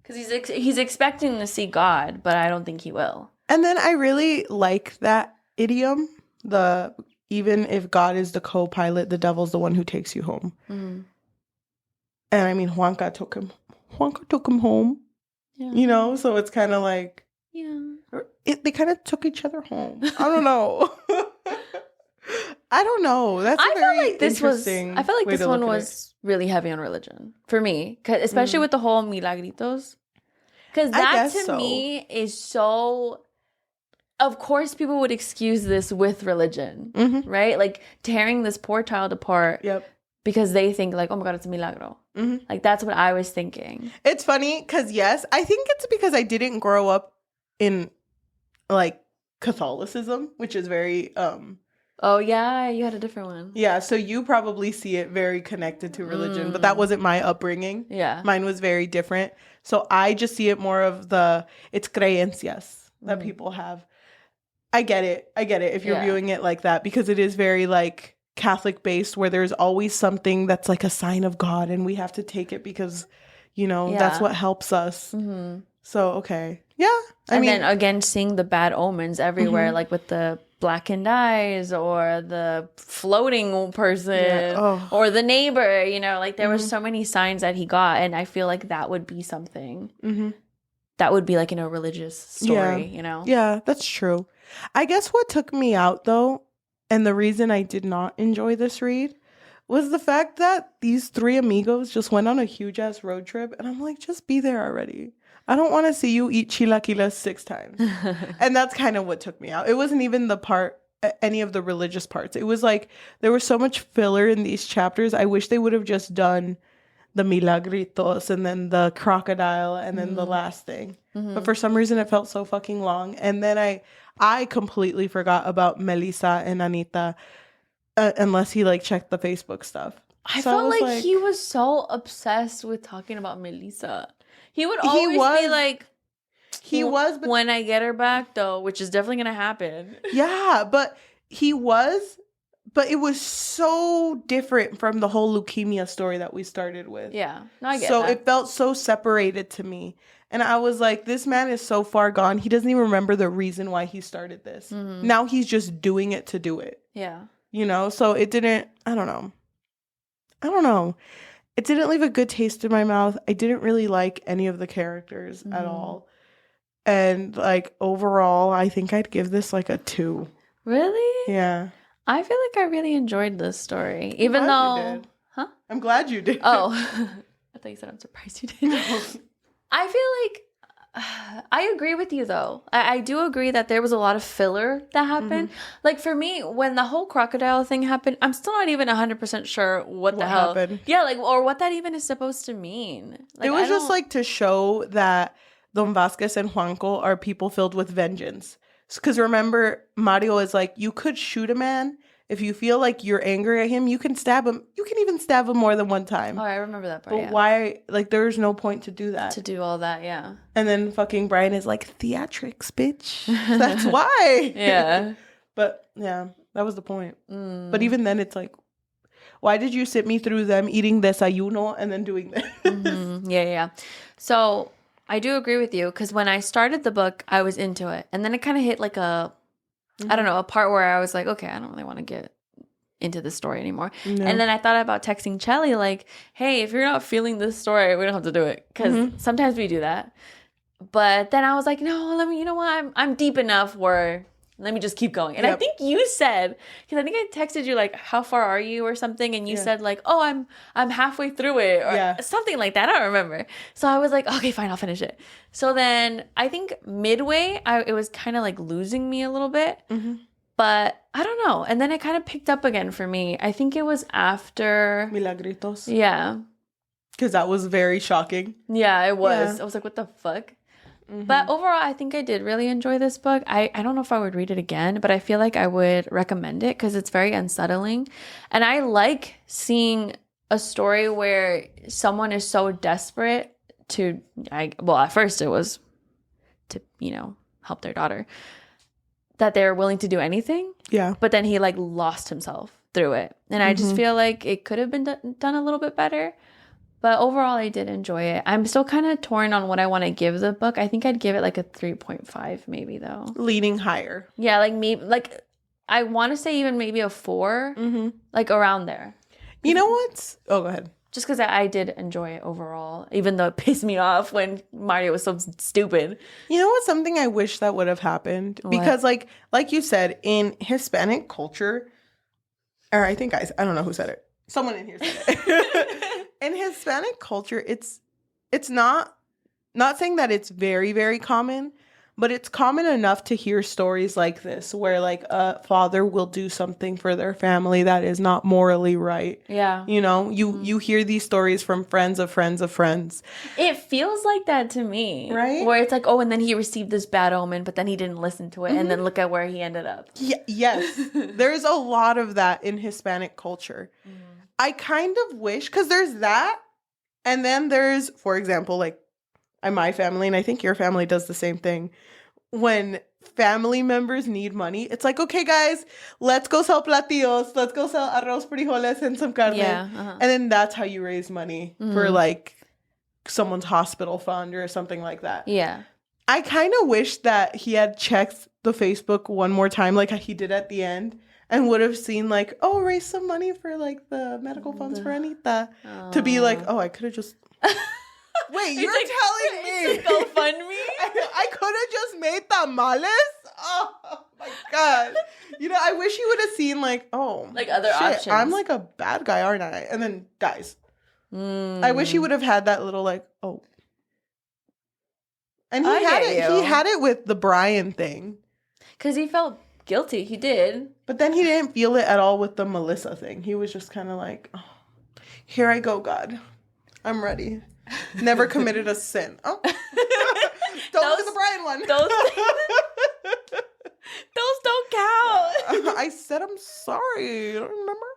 Speaker 2: Because he's expecting to see God, but I don't think he will. And
Speaker 1: then I really like that idiom, even if God is the co-pilot, the devil's the one who takes you home. Mm-hmm. And I mean, Juanca took him home. Yeah. You know, so it's kind of like, they kind of took each other home. I don't know. I don't know. That's I feel like this
Speaker 2: one was really heavy on religion for me, especially with the whole milagritos. Because that to me is so. Of course, people would excuse this with religion, right? Like tearing this poor child apart, because they think like, oh my God, it's a milagro. Mm-hmm. Like that's what I was thinking.
Speaker 1: It's funny because I think it's because I didn't grow up in like Catholicism, which is very.
Speaker 2: Oh, yeah, you had a different one.
Speaker 1: Yeah, so you probably see it very connected to religion, but that wasn't my upbringing.
Speaker 2: Yeah.
Speaker 1: Mine was very different. So I just see it more of it's creencias that people have. I get it if you're viewing it like that, because it is very like Catholic based, where there's always something that's like a sign of God and we have to take it because, that's what helps us. Mm-hmm. So, okay. Yeah.
Speaker 2: I mean, then again, seeing the bad omens everywhere, like with the blackened eyes or the floating person or the neighbor, like there were so many signs that he got. And I feel like that would be something that would be like in a religious story,
Speaker 1: Yeah, that's true. I guess what took me out though, and the reason I did not enjoy this read, was the fact that these three amigos just went on a huge ass road trip. And I'm like, just be there already. I don't want to see you eat chilaquiles 6 times. And that's kind of what took me out. It wasn't even any of the religious parts. It was like, there was so much filler in these chapters. I wish they would have just done the milagritos and then the crocodile and then the last thing. Mm-hmm. But for some reason, it felt so fucking long. And then I completely forgot about Melissa and Anita, unless he like checked the Facebook stuff.
Speaker 2: I felt like he was so obsessed with talking about Melissa. He would always be like, but when I get her back, though, which is definitely going to happen.
Speaker 1: Yeah, but it was so different from the whole leukemia story that we started with.
Speaker 2: Yeah, no, I get
Speaker 1: so
Speaker 2: that.
Speaker 1: It felt so separated to me. And I was like, this man is so far gone. He doesn't even remember the reason why he started this. Mm-hmm. Now he's just doing it to do it.
Speaker 2: Yeah.
Speaker 1: So it didn't, I don't know. It didn't leave a good taste in my mouth. I didn't really like any of the characters at all. And like overall, I think I'd give this like a 2.
Speaker 2: Really?
Speaker 1: Yeah.
Speaker 2: I feel like I really enjoyed this story. Even though... You did.
Speaker 1: Huh? I'm glad you did.
Speaker 2: Oh. I thought you said I'm surprised you did. I feel like I agree with you, though. I do agree that there was a lot of filler that happened. Like, for me, when the whole crocodile thing happened, I'm still not even 100% sure what the hell
Speaker 1: happened.
Speaker 2: Yeah, like, or what that even is supposed to mean. Like,
Speaker 1: it was just like to show that Don Vasquez and Juanco are people filled with vengeance. Because remember, Mario is like, you could shoot a man. If you feel like you're angry at him, you can stab him. You can even stab him more than one time.
Speaker 2: Oh, I remember that part.
Speaker 1: But why? Like, there's no point to do that.
Speaker 2: To do all that, yeah.
Speaker 1: And then fucking Brian is like, theatrics, bitch. That's why.
Speaker 2: Yeah.
Speaker 1: But yeah, that was the point. But even then, it's like, why did you sit me through them eating desayuno and then doing this?
Speaker 2: Yeah. So I do agree with you, because when I started the book, I was into it. And then it kind of hit like I don't know, a part where I was like, okay, I don't really want to get into this story anymore. No. And then I thought about texting Cheli, like, hey, if you're not feeling this story, we don't have to do it. Because sometimes we do that. But then I was like, no, you know what? I'm deep enough where let me just keep going. And I think you said, because I think I texted you, like, how far are you or something? And you said, like, oh, I'm halfway through it or something like that. I don't remember. So I was like, okay, fine, I'll finish it. So then I think midway, it was kind of like losing me a little bit. But I don't know. And then it kind of picked up again for me. I think it was after
Speaker 1: Milagritos.
Speaker 2: Yeah.
Speaker 1: Because that was very shocking.
Speaker 2: Yeah, it was. I was like, what the fuck? But overall, I think I did really enjoy this book. I don't know if I would read it again, but I feel like I would recommend it because it's very unsettling. And I like seeing a story where someone is so desperate to, at first it was to, help their daughter, that they're willing to do anything. Yeah. But then he like lost himself through it. And I just feel like it could have been done a little bit better. But overall, I did enjoy it. I'm still kind of torn on what I want to give the book. I think I'd give it like a 3.5 maybe, though.
Speaker 1: Leaning higher.
Speaker 2: Yeah, like maybe, like I want to say even maybe a 4, like around there.
Speaker 1: You know what? Oh, go ahead.
Speaker 2: Just because I did enjoy it overall, even though it pissed me off when Mario was so stupid.
Speaker 1: You know what's something I wish that would have happened? What? Because like you said, in Hispanic culture, or I think I don't know who said it. Someone in here said it. In Hispanic culture, it's not saying that it's very, very common, but it's common enough to hear stories like this where like a father will do something for their family that is not morally right. Yeah. You hear these stories from friends of friends of friends.
Speaker 2: It feels like that to me. Right? Where it's like, oh, and then he received this bad omen, but then he didn't listen to it. And then look at where he ended up.
Speaker 1: Yes. There's a lot of that in Hispanic culture. I kind of wish, because there's that, and then there's, for example, like my family, and I think your family does the same thing. When family members need money, it's like, okay, guys, let's go sell platillos, let's go sell arroz, frijoles, and some carne. Yeah, and then that's how you raise money for like someone's hospital fund or something like that. Yeah. I kind of wish that he had checked the Facebook one more time, like he did at the end. And would have seen like, oh, raise some money for like the medical funds for Anita. To be like, oh, I could have just. Wait, you're like, telling me?
Speaker 2: GoFundMe?
Speaker 1: I could have just made tamales? Oh my God. I wish you would have seen like, oh.
Speaker 2: Like other options.
Speaker 1: I'm like a bad guy, aren't I? And then dies. I wish he would have had that little like, oh. And he had it with the Brian thing.
Speaker 2: Because he felt guilty. He did.
Speaker 1: But then he didn't feel it at all with the Melissa thing. He was just kind of like, oh, here I go, God. I'm ready. Never committed a sin. Oh. Don't look at the Brian one.
Speaker 2: Those don't count.
Speaker 1: I said I'm sorry. I don't remember.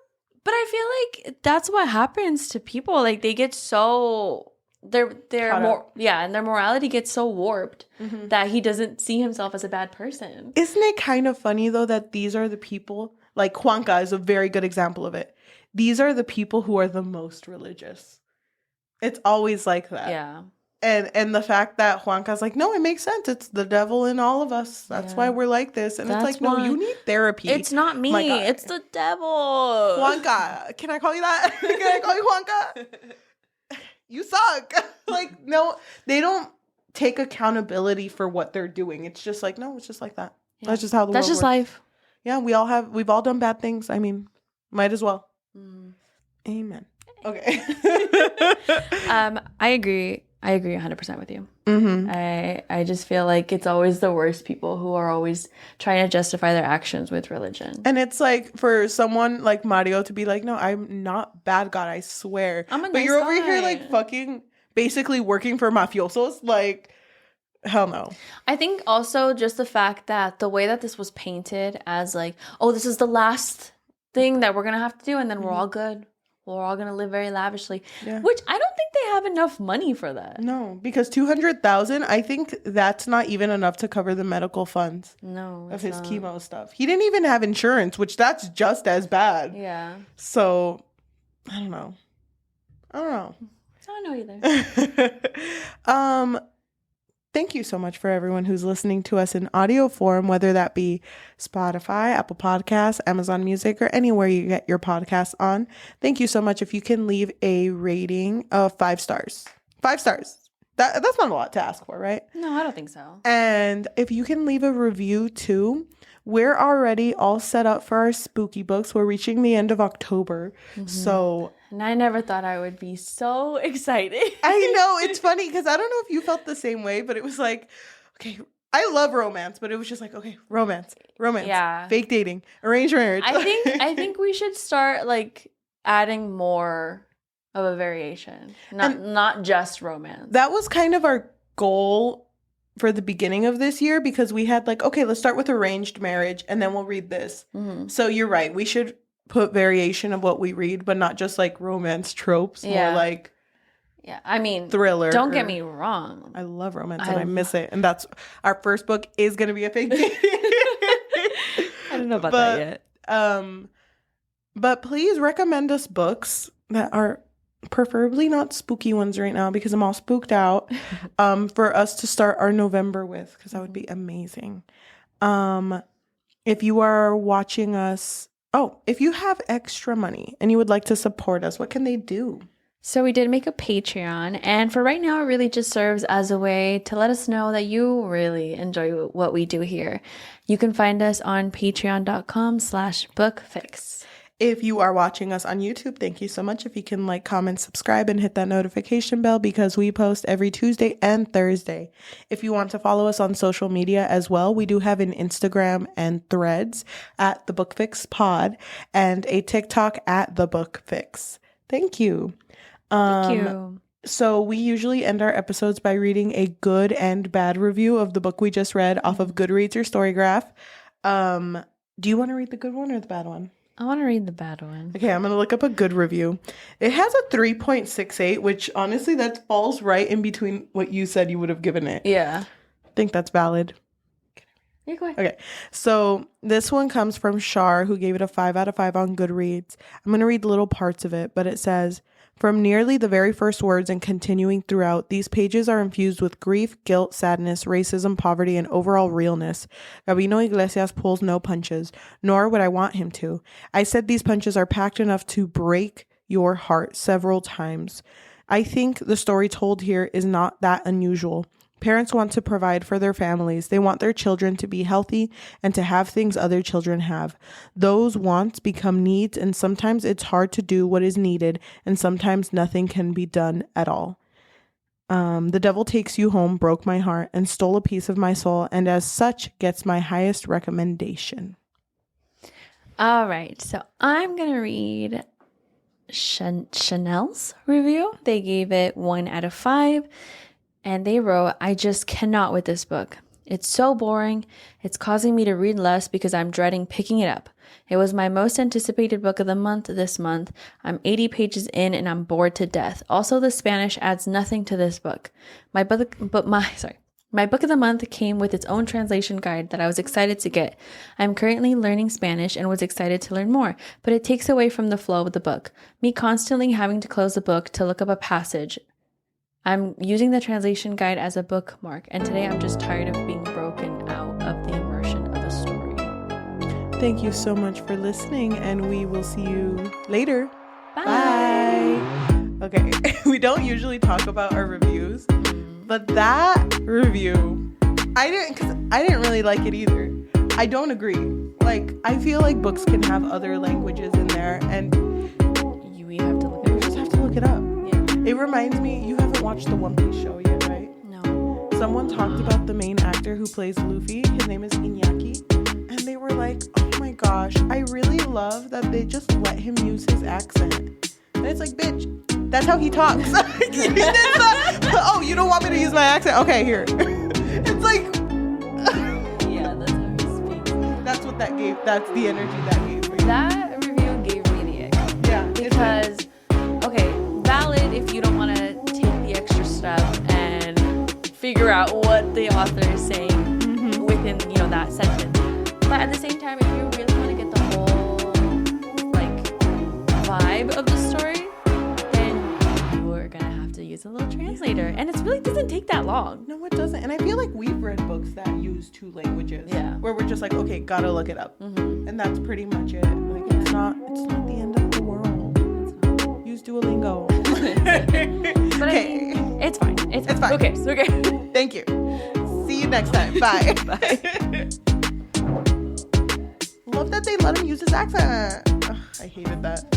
Speaker 2: But I feel like that's what happens to people. Like they get so... They're more and their morality gets so warped that he doesn't see himself as a bad person.
Speaker 1: Isn't it kind of funny though that these are the people, like Juanca is a very good example of it. These are the people who are the most religious. It's always like that. Yeah. And the fact that Juanca's like, no, it makes sense. It's the devil in all of us. That's why we're like this. And it's like, no, you need therapy.
Speaker 2: It's not me. It's the devil.
Speaker 1: Juanca. Can I call you that? Can I call you Juanca? You suck. Like, no, they don't take accountability for what they're doing. It's just like, no, it's just like that. Yeah. That's just how the world works.
Speaker 2: Life.
Speaker 1: Yeah, we've all done bad things. I mean, might as well. Amen. Okay.
Speaker 2: I agree 100% with you. I just feel like it's always the worst people who are always trying to justify their actions with religion.
Speaker 1: And it's like for someone like Mario to be like, no, I'm not bad God, I swear.
Speaker 2: I'm a
Speaker 1: but
Speaker 2: nice
Speaker 1: you're over
Speaker 2: guy.
Speaker 1: here like fucking basically working for mafiosos. Like, hell no.
Speaker 2: I think also just the fact that the way that this was painted as like, oh, this is the last thing that we're going to have to do and then we're all good. We're all going to live very lavishly.
Speaker 1: Yeah.
Speaker 2: Which I don't think they have enough money for that.
Speaker 1: No, because 200,000, I think that's not even enough to cover the medical funds of his chemo stuff. He didn't even have insurance, which that's just as bad.
Speaker 2: Yeah.
Speaker 1: So, I don't know.
Speaker 2: I don't know either.
Speaker 1: Thank you so much for everyone who's listening to us in audio form, whether that be Spotify, Apple Podcasts, Amazon Music, or anywhere you get your podcasts on. Thank you so much. If you can leave a rating of 5 stars. 5 stars. That's not a lot to ask for, right?
Speaker 2: No, I don't think so.
Speaker 1: And if you can leave a review too. We're already all set up for our spooky books. We're reaching the end of October. So...
Speaker 2: And I never thought I would be so excited.
Speaker 1: I know. It's funny because I don't know if you felt the same way, but it was like, okay, I love romance, but it was just like, okay, romance,
Speaker 2: yeah,
Speaker 1: fake dating, arranged marriage.
Speaker 2: I think we should start like adding more of a variation, not just romance.
Speaker 1: That was kind of our goal for the beginning of this year because we had like, okay, let's start with arranged marriage and then we'll read this. So you're right. We should put variation of what we read, but not just like romance tropes. More like,
Speaker 2: I mean,
Speaker 1: thriller.
Speaker 2: Don't get me wrong.
Speaker 1: I love romance and I miss it. And that's our first book is going to be a fake dating.
Speaker 2: I don't know about that yet.
Speaker 1: But please recommend us books that are preferably not spooky ones right now because I'm all spooked out for us to start our November with because that would be amazing. If you are watching us, if you have extra money and you would like to support us, what can they do?
Speaker 2: So we did make a Patreon, and for right now, it really just serves as a way to let us know that you really enjoy what we do here. You can find us on patreon.com/bookfix.
Speaker 1: If you are watching us on YouTube, thank you so much. If you can like, comment, subscribe, and hit that notification bell because we post every Tuesday and Thursday. If you want to follow us on social media as well, we do have an Instagram and Threads at The Book Fix Pod and a TikTok at The Book Fix. Thank you.
Speaker 2: Thank you.
Speaker 1: So we usually end our episodes by reading a good and bad review of the book we just read off of Goodreads or Storygraph. Do you want to read the good one or the bad one?
Speaker 2: I want to read the bad one.
Speaker 1: Okay, I'm going to look up a good review. It has a 3.68, which honestly, that falls right in between what you said you would have given it.
Speaker 2: Yeah.
Speaker 1: I think that's valid.
Speaker 2: You're going.
Speaker 1: Okay, so this one comes from Shar, who gave it a 5 out of 5 on Goodreads. I'm going to read little parts of it, but it says, from nearly the very first words and continuing throughout, these pages are infused with grief, guilt, sadness, racism, poverty, and overall realness. Gabino Iglesias pulls no punches, nor would I want him to. I said these punches are packed enough to break your heart several times. I think the story told here is not that unusual. Parents want to provide for their families. They want their children to be healthy and to have things other children have. Those wants become needs, and sometimes it's hard to do what is needed, and sometimes nothing can be done at all. The devil takes you home broke my heart and stole a piece of my soul, and as such gets my highest recommendation.
Speaker 2: All right, so I'm going to read Chanel's review. They gave it 1 out of 5. And they wrote, I just cannot with this book. It's so boring. It's causing me to read less because I'm dreading picking it up. It was my most anticipated book of the month this month. I'm 80 pages in and I'm bored to death. Also, the Spanish adds nothing to this book. My book of the month came with its own translation guide that I was excited to get. I'm currently learning Spanish and was excited to learn more, but it takes away from the flow of the book. Me constantly having to close the book to look up a passage. I'm using the translation guide as a bookmark, and today I'm just tired of being broken out of the immersion of the story.
Speaker 1: Thank you so much for listening, and we will see you later.
Speaker 2: Bye.
Speaker 1: Okay, we don't usually talk about our reviews, but that review, I didn't really like it either. I don't agree. Like, I feel like books can have other languages in there, and
Speaker 2: we have to look it up.
Speaker 1: You just have to look it up. It reminds me, you haven't watched the One Piece show yet, right?
Speaker 2: No.
Speaker 1: someone talked about the main actor who plays Luffy. His name is Iñaki. And they were like, oh my gosh, I really love that they just let him use his accent. And it's like, bitch, that's how he talks. Oh, you don't want me to use my accent? Okay, here. It's like...
Speaker 2: Yeah, that's how he speaks.
Speaker 1: That's what that gave. That's the energy that gave me.
Speaker 2: That review gave me the ick.
Speaker 1: Yeah.
Speaker 2: Because, okay, valid if you don't want to take the extra step and figure out what the author is saying within, you know, that sentence. But at the same time, if you really want to get the whole, like, vibe of the story, then you are going to have to use a little translator. And it really doesn't take that long.
Speaker 1: No, it doesn't. And I feel like we've read books that use 2 languages.
Speaker 2: Yeah.
Speaker 1: Where we're just like, okay, gotta look it up. And that's pretty much it. Like, it's not the end of the world. Use Duolingo.
Speaker 2: But I mean, it's fine. It's fine. Okay, so okay.
Speaker 1: Thank you. See you next time. Bye.
Speaker 2: Bye.
Speaker 1: Love that they let him use his accent. Ugh, I hated that.